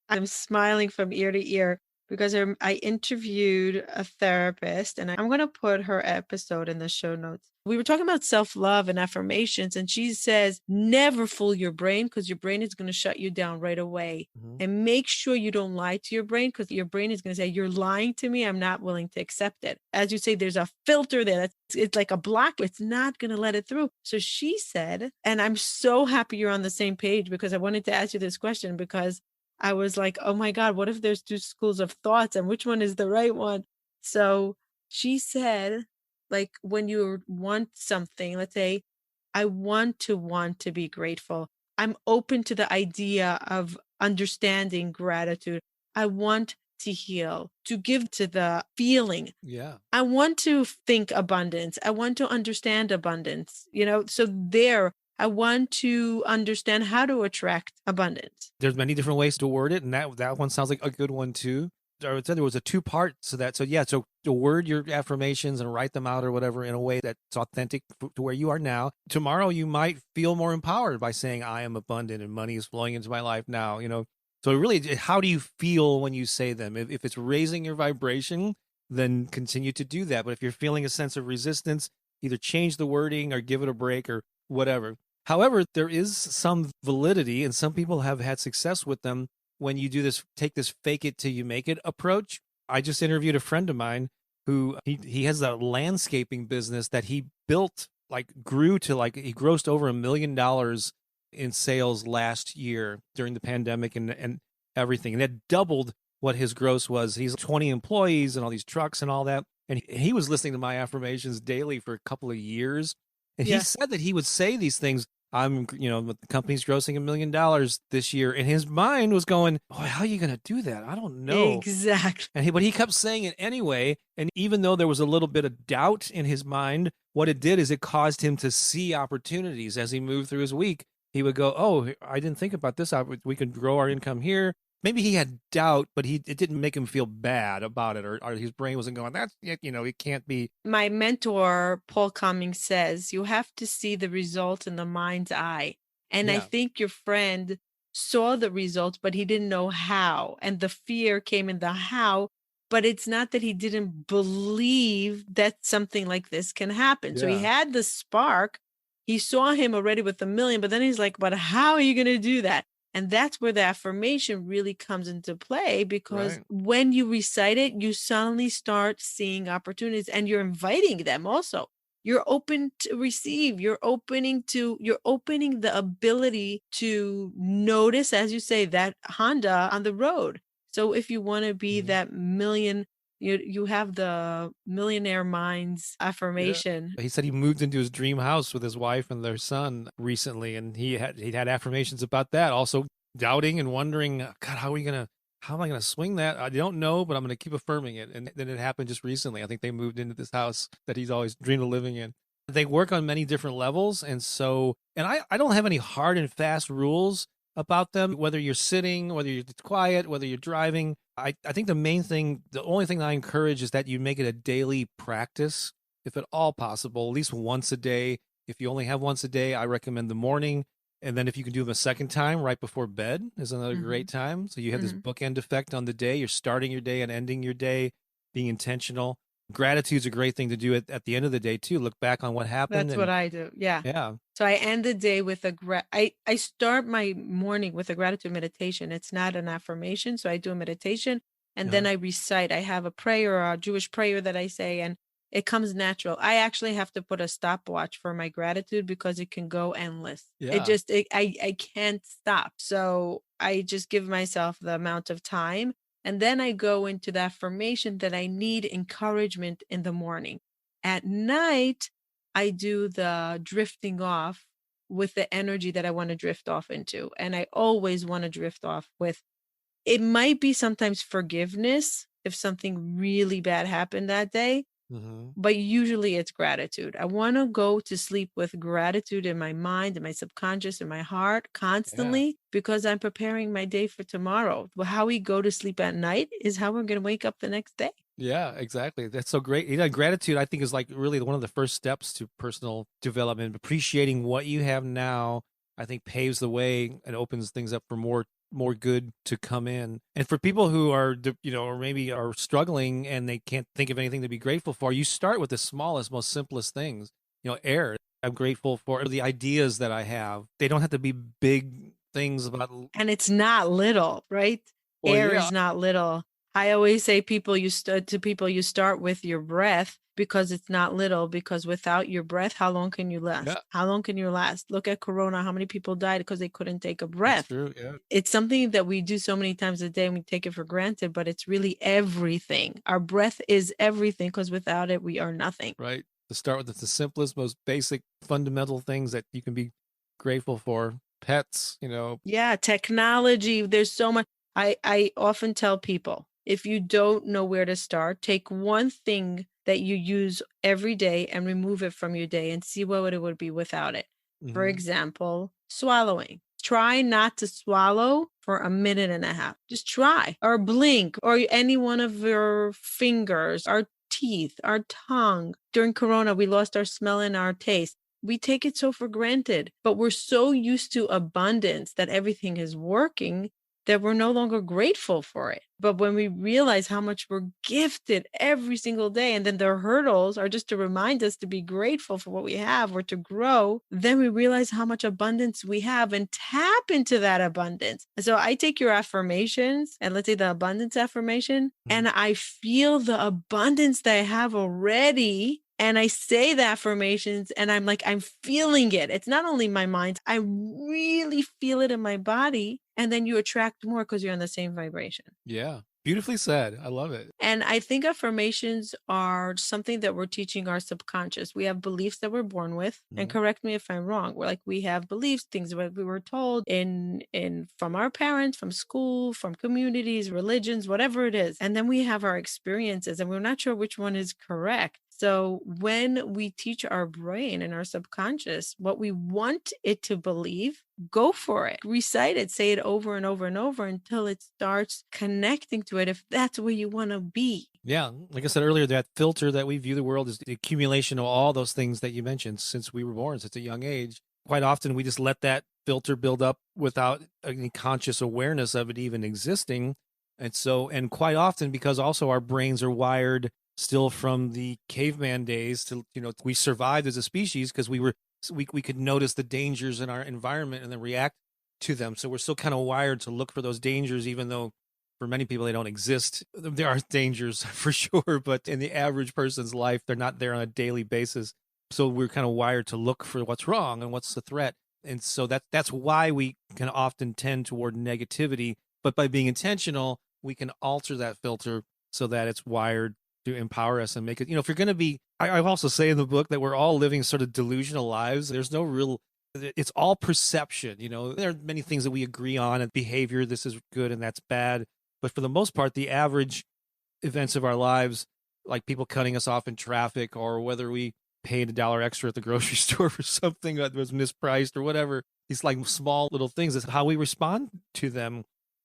I'm smiling from ear to ear because I interviewed a therapist, and I'm going to put her episode in the show notes. We were talking about self-love and affirmations, and she says, never fool your brain, because your brain is going to shut you down right away. And make sure you don't lie to your brain, because your brain is going to say, you're lying to me. I'm not willing to accept it. As you say, there's a filter there. It's like a block. It's not going to let it through. So she said, and I'm so happy you're on the same page, because I wanted to ask you this question, because I was like, oh my God, what if there's two schools of thoughts and which one is the right one? So she said, like, when you want something, let's say, I want to be grateful. I'm open to the idea of understanding gratitude. I want to heal, to give to the feeling. Yeah. I want to think abundance. I want to understand abundance, so I want to understand how to attract abundance. There's many different ways to word it, and that one sounds like a good one too. I would say there was a two parts to that. So yeah, so to word your affirmations and write them out or whatever in a way that's authentic to where you are now. Tomorrow you might feel more empowered by saying, I am abundant and money is flowing into my life now, So really, how do you feel when you say them? If it's raising your vibration, then continue to do that. But if you're feeling a sense of resistance, either change the wording or give it a break or whatever. However, there is some validity, and some people have had success with them when you do this, take this fake it till you make it approach. I just interviewed a friend of mine who he has a landscaping business that he built, grew to he grossed over $1 million in sales last year during the pandemic and everything. And that doubled what his gross was. He's 20 employees and all these trucks and all that. And he was listening to my affirmations daily for a couple of years. And he said that he would say these things. The company's grossing $1 million this year. And his mind was going, oh, how are you going to do that? I don't know. Exactly. But he kept saying it anyway. And even though there was a little bit of doubt in his mind, what it did is it caused him to see opportunities as he moved through his week. He would go, oh, I didn't think about this. We could grow our income here. Maybe he had doubt, but it didn't make him feel bad about it, or his brain wasn't going, it can't be. My mentor, Paul Cummings, says you have to see the result in the mind's eye. And I think your friend saw the results, but he didn't know how. And the fear came in the how, but it's not that he didn't believe that something like this can happen. So he had the spark. He saw him already with $1 million, but then he's like, but how are you going to do that? And that's where the affirmation really comes into play, because when you recite it, you suddenly start seeing opportunities, and you're inviting them also. You're open to receive. You're opening the ability to notice, as you say, that Honda on the road. So if you want to be that million, you have the Millionaire Minds affirmation. He said he moved into his dream house with his wife and their son recently, and he had affirmations about that. Also doubting and wondering, God, how am I gonna swing that? I don't know, but I'm gonna keep affirming it. And then it happened just recently. I think they moved into this house that he's always dreamed of living in. They work on many different levels, and I don't have any hard and fast rules about them, whether you're sitting, whether you're quiet, whether you're driving. I think the only thing that I encourage is that you make it a daily practice, if at all possible, at least once a day. If you only have once a day, I recommend the morning. And then if you can do them a second time right before bed is another great time. So you have this bookend effect on the day. You're starting your day and ending your day, being intentional. Gratitude's a great thing to do at the end of the day too. Look back on what happened. That's what I do. Yeah. Yeah. So I end the day with I start my morning with a gratitude meditation. It's not an affirmation. So I do a meditation, and then I recite. I have a prayer, a Jewish prayer that I say, and it comes natural. I actually have to put a stopwatch for my gratitude, because it can go endless. Yeah. I can't stop. So I just give myself the amount of time. And then I go into the affirmation that I need encouragement in the morning. At night, I do the drifting off with the energy that I want to drift off into. And I always want to drift off with, it might be sometimes forgiveness if something really bad happened that day. But usually it's gratitude. I want to go to sleep with gratitude in my mind, in my subconscious, in my heart constantly, because I'm preparing my day for tomorrow. Well, how we go to sleep at night is how we're going to wake up the next day. Yeah, exactly. That's so great. Gratitude, I think, is really one of the first steps to personal development. Appreciating what you have now, I think, paves the way and opens things up for more more good to come in. And for people who are, or maybe are struggling and they can't think of anything to be grateful for, you start with the smallest, most simplest things. Air. I'm grateful for the ideas that I have. They don't have to be big things about. And it's not little, right? Well, Air yeah. is not little. I always say you start with your breath because it's not little, because without your breath, how long can you last? Yeah. How long can you last? Look at Corona. How many people died because they couldn't take a breath? That's true. Yeah. It's something that we do so many times a day and we take it for granted, but it's really everything. Our breath is everything, because without it, we are nothing. Right. To start with, the simplest, most basic, fundamental things that you can be grateful for. Pets, Yeah, technology. There's so much. I often tell people, if you don't know where to start, take one thing that you use every day and remove it from your day and see what it would be without it. For example, swallowing. Try not to swallow for a minute and a half. Just try, or blink, or any one of your fingers, our teeth, our tongue. During Corona, we lost our smell and our taste. We take it so for granted, but we're so used to abundance that everything is working that we're no longer grateful for it. But when we realize how much we're gifted every single day, and then the hurdles are just to remind us to be grateful for what we have or to grow, then we realize how much abundance we have and tap into that abundance. So I take your affirmations, and let's say the abundance affirmation, and I feel the abundance that I have already. And I say the affirmations and I'm feeling it. It's not only my mind, I really feel it in my body. And then you attract more because you're on the same vibration. Yeah. Beautifully said. I love it. And I think affirmations are something that we're teaching our subconscious. We have beliefs that we're born with, and correct me if I'm wrong. We have beliefs, things that we were told from our parents, from school, from communities, religions, whatever it is. And then we have our experiences, and we're not sure which one is correct. So when we teach our brain and our subconscious what we want it to believe, go for it. Recite it, say it over and over and over until it starts connecting to it, if that's where you want to be. Yeah. Like I said earlier, that filter that we view the world is the accumulation of all those things that you mentioned since we were born, since a young age. Quite often we just let that filter build up without any conscious awareness of it even existing. And quite often, because also our brains are wired still from the caveman days to, we survived as a species because we could notice the dangers in our environment and then react to them. So we're still kind of wired to look for those dangers, even though for many people they don't exist. There are dangers for sure, but in the average person's life, they're not there on a daily basis. So we're kind of wired to look for what's wrong and what's the threat. And so that's why we can often tend toward negativity. But by being intentional, we can alter that filter so that it's wired to empower us and make it, if you're going to be, I also say in the book that we're all living sort of delusional lives. There's no real, it's all perception. There are many things that we agree on and behavior. This is good and that's bad. But for the most part, the average events of our lives, like people cutting us off in traffic or whether we paid $1 extra at the grocery store for something that was mispriced or whatever, these like small little things, is how we respond to them.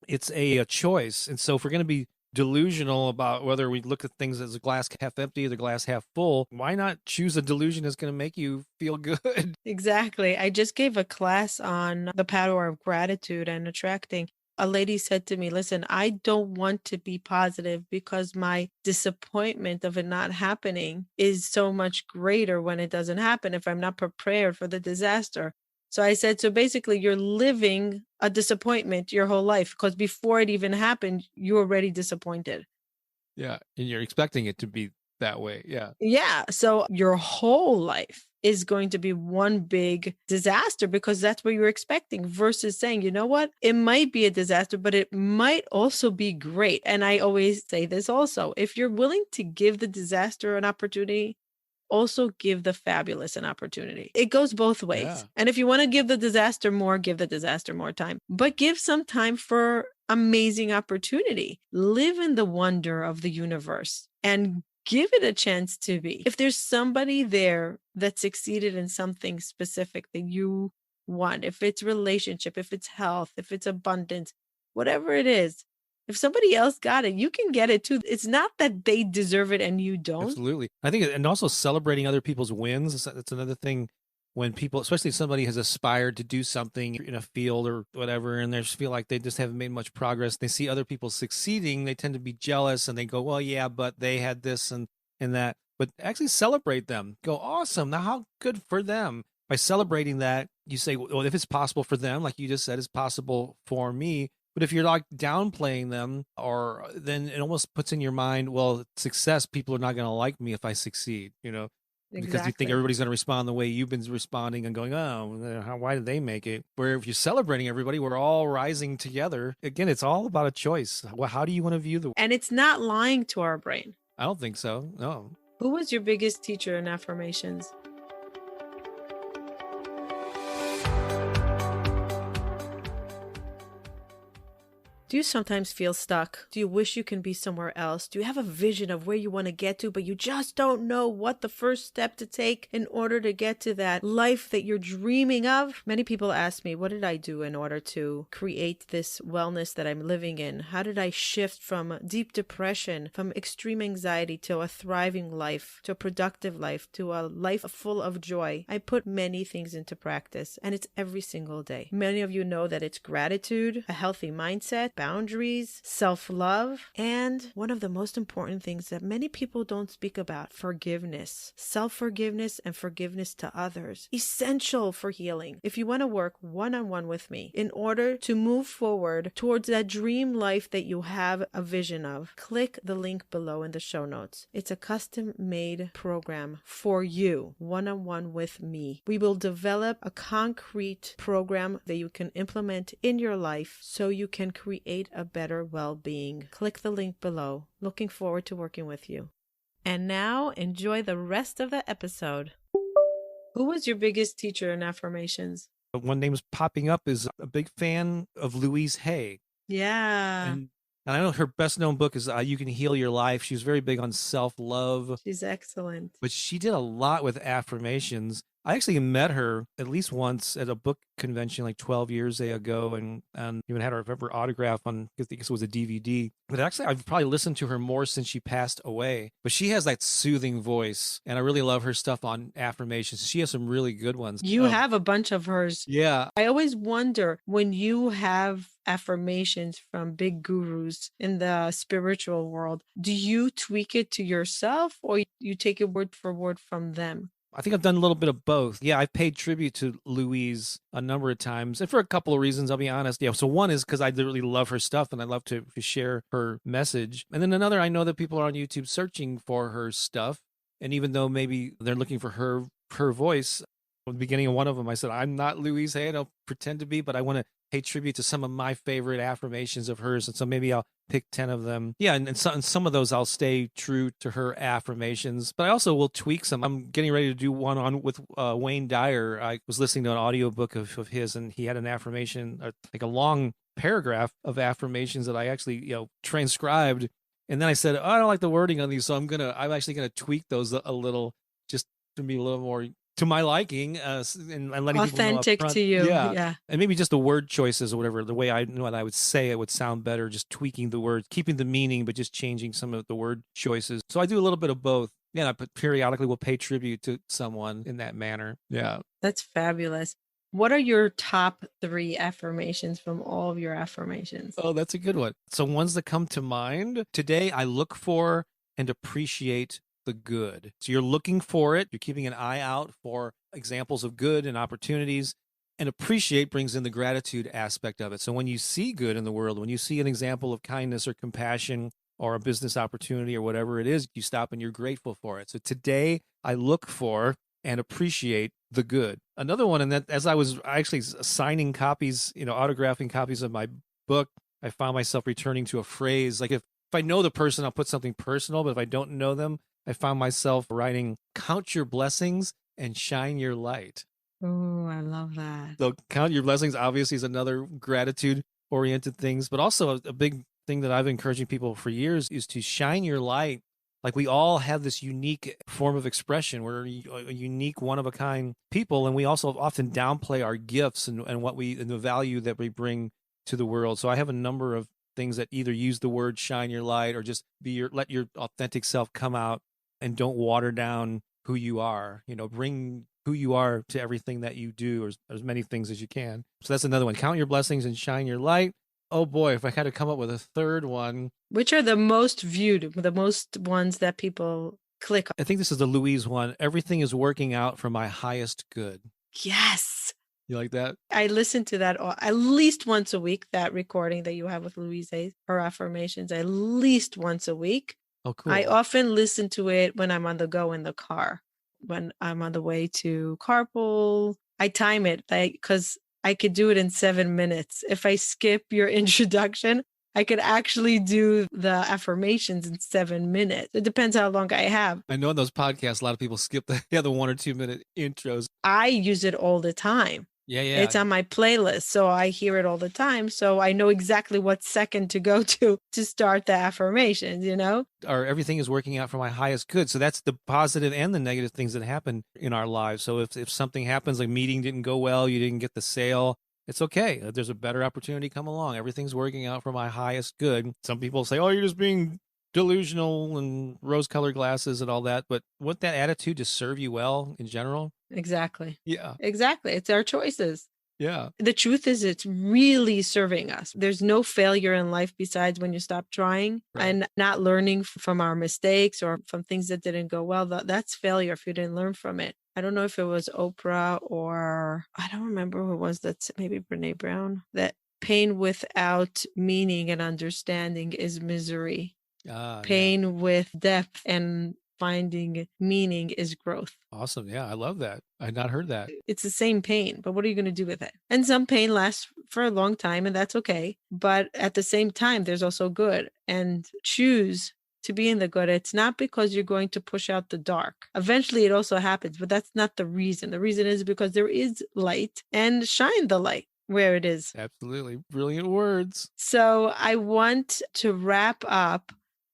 It's a choice. And so if we're going to be delusional about whether we look at things as a glass half empty or the glass half full, why not choose a delusion that's going to make you feel good? Exactly. I just gave a class on the power of gratitude and attracting. A lady said to me, listen, I don't want to be positive because my disappointment of it not happening is so much greater when it doesn't happen if I'm not prepared for the disaster. So I said, so basically you're living a disappointment your whole life because before it even happened, you're already disappointed. Yeah. And you're expecting it to be that way. Yeah. Yeah. So your whole life is going to be one big disaster because that's what you're expecting versus saying, you know what, it might be a disaster, but it might also be great. And I always say this also, if you're willing to give the disaster an opportunity, also give the fabulous an opportunity. It goes both ways. Yeah. And if you want to give the disaster more time, but give some time for amazing opportunity. Live in the wonder of the universe and give it a chance to be. If there's somebody there that succeeded in something specific that you want, if it's relationship, if it's health, if it's abundance, whatever it is, if somebody else got it, you can get it too. It's not that they deserve it and you don't. Absolutely. I think, and also celebrating other people's wins. That's another thing when people, especially somebody has aspired to do something in a field or whatever, and they just feel like they just haven't made much progress, they see other people succeeding, they tend to be jealous and they go, well, yeah, but they had this and that. But actually celebrate them. Go, awesome. Now, how good for them. By celebrating that, you say, well, if it's possible for them, like you just said, it's possible for me. But if you're like downplaying them, or then it almost puts in your mind, well, success, people are not going to like me if I succeed, because you think Exactly. everybody's going to respond the way you've been responding and going, oh, why did they make it? Where if you're celebrating everybody, we're all rising together. Again, it's all about a choice. Well, how do you want to view the world? And it's not lying to our brain. I don't think so. No. Who was your biggest teacher in affirmations? Do you sometimes feel stuck? Do you wish you can be somewhere else? Do you have a vision of where you want to get to, but you just don't know what the first step to take in order to get to that life that you're dreaming of? Many people ask me, what did I do in order to create this wellness that I'm living in? How did I shift from deep depression, from extreme anxiety to a thriving life, to a productive life, to a life full of joy? I put many things into practice, and it's every single day. Many of you know that it's gratitude, a healthy mindset, boundaries, self-love, and one of the most important things that many people don't speak about, forgiveness. Self-forgiveness and forgiveness to others. Essential for healing. If you want to work one-on-one with me in order to move forward towards that dream life that you have a vision of, click the link below in the show notes. It's a custom-made program for you, one-on-one with me. We will develop a concrete program that you can implement in your life so you can create a better well-being. Click the link below. Looking forward to working with you. And now, enjoy the rest of the episode. Who was your biggest teacher in affirmations? One name's popping up is a big fan of Louise Hay. Yeah. And I know her best known book is You Can Heal Your Life. She was very big on self-love. She's excellent. But she did a lot with affirmations. I actually met her at least once at a book convention like 12 years ago and even had her autograph on, I guess it was a DVD. But actually, I've probably listened to her more since she passed away. But she has that soothing voice, and I really love her stuff on affirmations. She has some really good ones. You have a bunch of hers. Yeah. I always wonder when you have affirmations from big gurus in the spiritual world, do you tweak it to yourself or you take it word for word from them? I think I've done a little bit of both. Yeah, I've paid tribute to Louise a number of times, and for a couple of reasons, I'll be honest. Yeah, so one is because I really love her stuff, and I love to share her message. And then another, I know that people are on YouTube searching for her stuff, and even though maybe they're looking for her voice, at the beginning of one of them, I said, I'm not Louise Hay, I don't pretend to be, but I want to pay tribute to some of my favorite affirmations of hers, and so maybe I'll pick 10 of them. Yeah, and some of those I'll stay true to her affirmations, but I also will tweak some. I'm getting ready to do one on with Wayne Dyre. I was listening to an audiobook of his, and he had an affirmation, like a long paragraph of affirmations that I actually transcribed. And then I said, I don't like the wording on these, so I'm actually gonna tweak those a little, just to be a little more to my liking, and letting authentic people know to you. Yeah. And maybe just the word choices or whatever, the way I know I would say it would sound better, just tweaking the words, keeping the meaning, but just changing some of the word choices. So I do a little bit of both. Yeah, but periodically will pay tribute to someone in that manner. Yeah. That's fabulous. What are your top 3 affirmations from all of your affirmations? Oh, that's a good one. So ones that come to mind today, I look for and appreciate the good. So you're looking for it. You're keeping an eye out for examples of good and opportunities. And appreciate brings in the gratitude aspect of it. So when you see good in the world, when you see an example of kindness or compassion or a business opportunity or whatever it is, you stop and you're grateful for it. So today I look for and appreciate the good. Another one, and that as I was actually signing copies, autographing copies of my book, I found myself returning to a phrase. Like if I know the person, I'll put something personal, but if I don't know them, I found myself writing, count your blessings and shine your light. Oh, I love that. So count your blessings obviously is another gratitude-oriented things, but also a big thing that I've been encouraging people for years is to shine your light. Like we all have this unique form of expression. We're a unique, one-of-a-kind people, and we also often downplay our gifts and the value that we bring to the world. So I have a number of things that either use the word shine your light or just let your authentic self come out and don't water down who you are. Bring who you are to everything that you do, or as many things as you can. So that's another one. Count your blessings and shine your light. Oh boy, if I had to come up with a third one. Which are the most viewed, the most ones that people click on? I think this is the Louise one. Everything is working out for my highest good. Yes. You like that? I listen to that at least once a week, that recording that you have with Louise, her affirmations, at least once a week. Oh, cool. I often listen to it when I'm on the go in the car, when I'm on the way to carpool. I time it because I could do it in 7 minutes. If I skip your introduction, I could actually do the affirmations in 7 minutes. It depends how long I have. I know in those podcasts, a lot of people skip the 1 or 2 minute intros. I use it all the time. Yeah. It's on my playlist, so I hear it all the time. So I know exactly what second to go to start the affirmations, Or everything is working out for my highest good. So that's the positive and the negative things that happen in our lives. So if something happens, like meeting didn't go well, you didn't get the sale, it's okay. There's a better opportunity come along. Everything's working out for my highest good. Some people say, oh, you're just being delusional and rose-colored glasses and all that. But wouldn't that attitude just serve you well in general? Exactly. Yeah. Exactly. It's our choices. Yeah. The truth is, it's really serving us. There's no failure in life besides when you stop trying and not learning from our mistakes or from things that didn't go well. That's failure if you didn't learn from it. I don't know if it was Oprah or I don't remember who it was. That's maybe Brene Brown. That pain without meaning and understanding is misery. Pain with depth and finding meaning is growth. Awesome. Yeah, I love that. I had not heard that. It's the same pain, but what are you going to do with it? And some pain lasts for a long time, and that's okay. But at the same time, there's also good. And choose to be in the good. It's not because you're going to push out the dark. Eventually, it also happens, but that's not the reason. The reason is because there is light, and shine the light where it is. Absolutely. Brilliant words. So I want to wrap up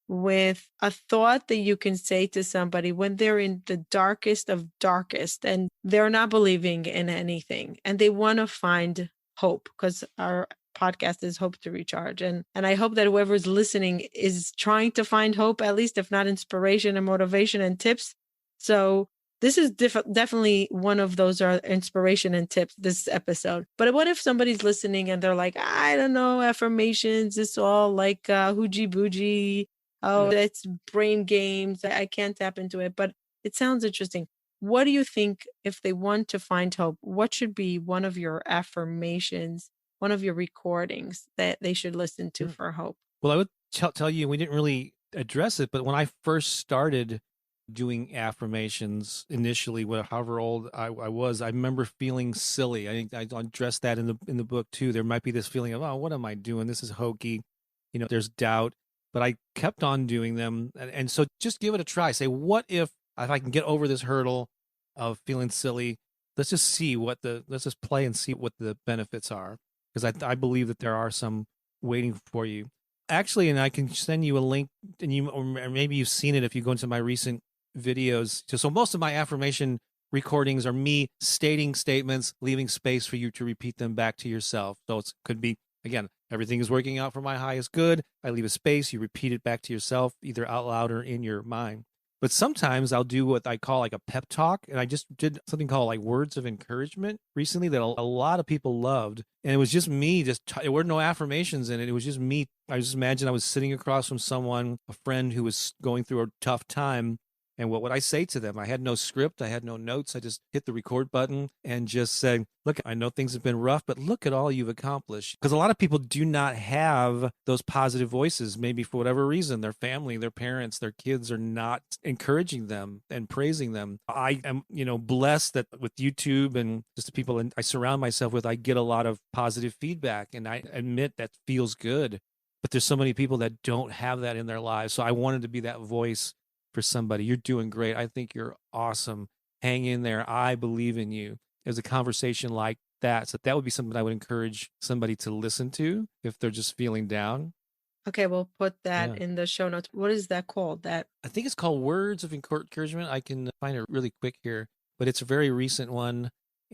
with a thought that you can say to somebody when they're in the darkest of darkest and they're not believing in anything and they want to find hope, because our podcast is Hope to Recharge. And I hope that whoever's listening is trying to find hope, at least if not inspiration and motivation and tips. So this is definitely one of those are inspiration and tips, this episode. But what if somebody's listening and they're like, I don't know, affirmations, it's all like hoogie boogie. Oh, it's brain games. I can't tap into it, but it sounds interesting. What do you think if they want to find hope? What should be one of your affirmations, one of your recordings that they should listen to for hope? Well, I would tell you, we didn't really address it, but when I first started doing affirmations initially, however old I was, I remember feeling silly. I think I addressed that in the book too. There might be this feeling of, oh, what am I doing? This is hokey. There's doubt. But I kept on doing them. And so just give it a try. Say, what if I can get over this hurdle of feeling silly? Let's just play and see what the benefits are. Because I believe that there are some waiting for you. Actually, and I can send you a link, and or maybe you've seen it if you go into my recent videos. So most of my affirmation recordings are me stating statements, leaving space for you to repeat them back to yourself. So it could be, again, everything is working out for my highest good. I leave a space. You repeat it back to yourself, either out loud or in your mind. But sometimes I'll do what I call like a pep talk. And I just did something called like words of encouragement recently that a lot of people loved. And it was just me, there were no affirmations in it. It was just me. I just imagine I was sitting across from someone, a friend who was going through a tough time. And what would I say to them? I had no script. I had no notes. I just hit the record button and just said, look, I know things have been rough, but look at all you've accomplished. Because a lot of people do not have those positive voices, maybe for whatever reason. Their family, their parents, their kids are not encouraging them and praising them. I am, blessed that with YouTube and just the people I surround myself with, I get a lot of positive feedback. And I admit that feels good. But there's so many people that don't have that in their lives. So I wanted to be that voice for somebody. You're doing great. I think you're awesome. Hang in there. I believe in you. There's a conversation like that. So that would be something I would encourage somebody to listen to if they're just feeling down. Okay, we'll put that in the show notes. What is that called? I think it's called Words of Encouragement. I can find it really quick here, but it's a very recent one.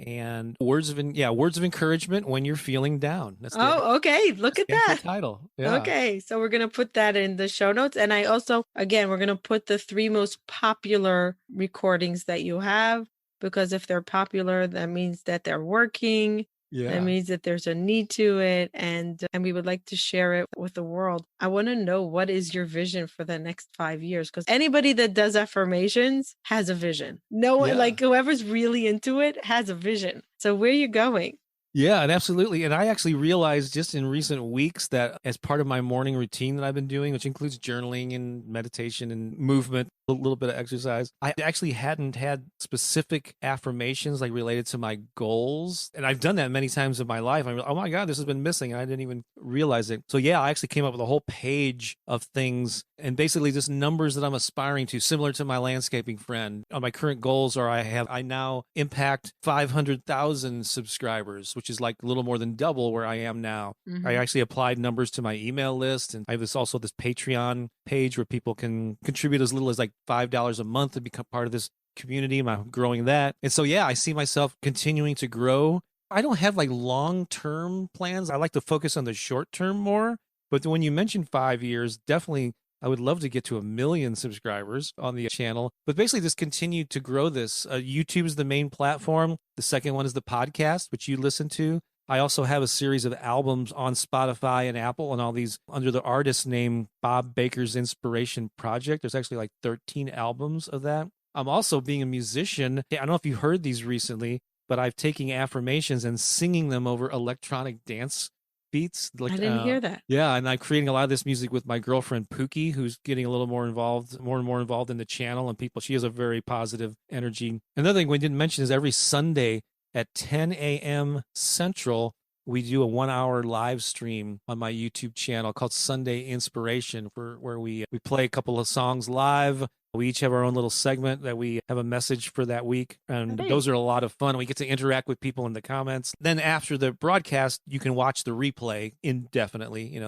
And words of encouragement when you're feeling down. Okay. Look at that. The title. Yeah. Okay. So we're going to put that in the show notes. And I also, again, we're going to put the 3 most popular recordings that you have. because if they're popular, that means that they're working. That means that there's a need to it, and we would like to share it with the world. I want to know, what is your vision for the next 5 years? Because anybody that does affirmations has a vision. No one, Yeah. like whoever's really into it has a vision. So where are you going? Yeah, and absolutely. And I actually realized just in recent weeks that as part of my morning routine that I've been doing, which includes journaling and meditation and movement, a little bit of exercise, I actually hadn't had specific affirmations like related to my goals. And I've done that many times in my life. I'm like, oh my God, this has been missing. And I didn't even realize it. So yeah, I actually came up with a whole page of things and basically just numbers that I'm aspiring to, similar to my landscaping friend. My current goals are I now impact 500,000 subscribers, which is like a little more than double where I am now. I actually applied numbers to my email list, and I have this Patreon page where people can contribute as little as like $5 a month to become part of this community. I'm growing that. And so, yeah, I see myself continuing to grow. I don't have like long-term plans. I like to focus on the short term more. But when you mentioned 5 years, definitely I would love to get to 1 million subscribers on the channel, but basically just continue to grow this. YouTube is the main platform. The second one is the podcast, which you listen to. I also have a series of albums on Spotify and Apple and all these under the artist name Bob Baker's Inspiration Project. There's actually like 13 albums of that. I'm also being a musician. I don't know if you heard these recently, but I've taken affirmations and singing them over electronic dance beats. I didn't hear that. Yeah, and I'm creating a lot of this music with my girlfriend Pookie, who's getting a little more and more involved in the channel and people. She has a very positive energy. Another thing we didn't mention is every Sunday at 10 a.m. Central, we do a 1-hour live stream on my YouTube channel called Sunday Inspiration, where we play a couple of songs live. We each have our own little segment that we have a message for that week. And those are a lot of fun. We get to interact with people in the comments. Then after the broadcast, you can watch the replay indefinitely,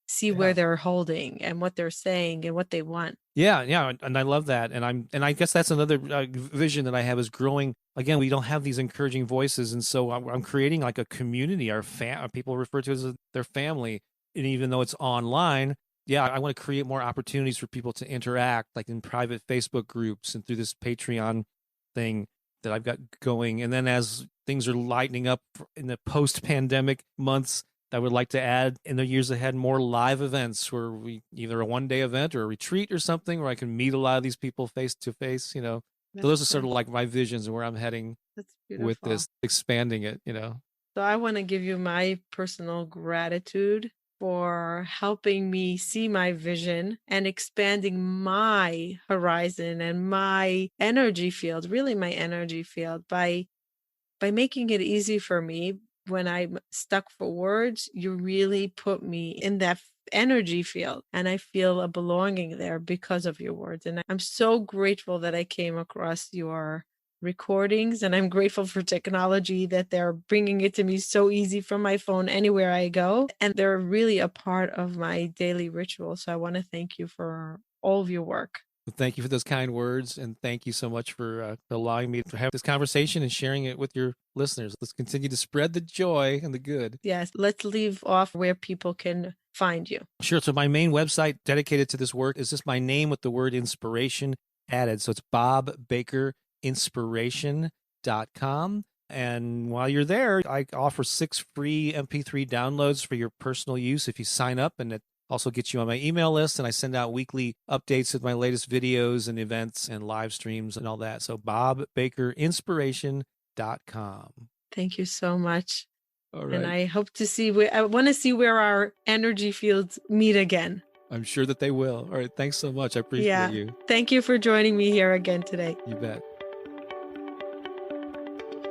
See where they're holding and what they're saying and what they want. Yeah, and I love that. And I guess that's another vision that I have is growing. Again, we don't have these encouraging voices, and so I'm creating like a community. People refer to it as their family, and even though it's online, yeah, I want to create more opportunities for people to interact, like in private Facebook groups and through this Patreon thing that I've got going. And then as things are lightening up in the post-pandemic months, I would like to add in the years ahead more live events where we either a one-day event or a retreat or something where I can meet a lot of these people face to face, So those are sort of like my visions and where I'm heading with this, expanding it, So I want to give you my personal gratitude for helping me see my vision and expanding my horizon and my energy field, really my energy field, by making it easy for me. When I'm stuck for words, you really put me in that energy field, and I feel a belonging there because of your words. And I'm so grateful that I came across your recordings, and I'm grateful for technology that they're bringing it to me so easy from my phone anywhere I go, and they're really a part of my daily ritual. So I want to thank you for all of your work. Thank you for those kind words, and thank you so much for allowing me to have this conversation and sharing it with your listeners. Let's continue to spread the joy and the good. Yes, let's leave off where people can find you. Sure. So my main website dedicated to this work is just my name with the word inspiration added. So it's bobbakerinspiration.com. And while you're there, I offer 6 free MP3 downloads for your personal use if you sign up, and it also gets you on my email list, and I send out weekly updates of my latest videos and events and live streams and all that. So bobbakerinspiration.com. Thank you so much. All right. And I hope to see I want to see where our energy fields meet again. I'm sure that they will. All right. Thanks so much. I appreciate you. Thank you for joining me here again today. You bet.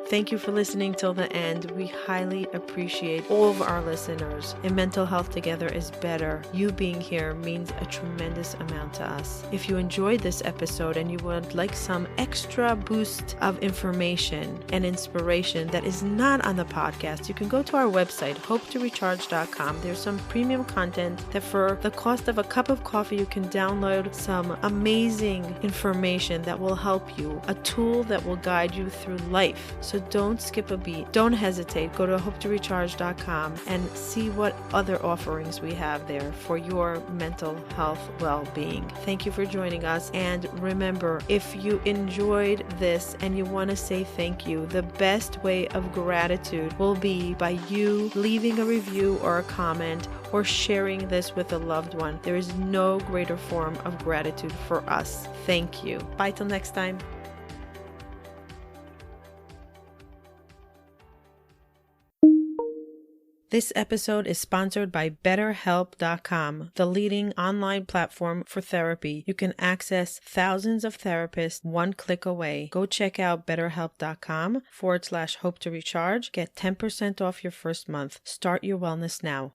Thank you for listening till the end. We highly appreciate all of our listeners. And Mental Health Together is better. You being here means a tremendous amount to us. If you enjoyed this episode and you would like some extra boost of information and inspiration that is not on the podcast, you can go to our website, hopetorecharge.com. There's some premium content that for the cost of a cup of coffee, you can download some amazing information that will help you, a tool that will guide you through life. So So don't skip a beat. Don't hesitate. Go to hopetorecharge.com and see what other offerings we have there for your mental health well-being. Thank you for joining us. And remember, if you enjoyed this and you want to say thank you, the best way of gratitude will be by you leaving a review or a comment or sharing this with a loved one. There is no greater form of gratitude for us. Thank you. Bye till next time. This episode is sponsored by BetterHelp.com, the leading online platform for therapy. You can access thousands of therapists one click away. Go check out BetterHelp.com/hope to recharge. Get 10% off your first month. Start your wellness now.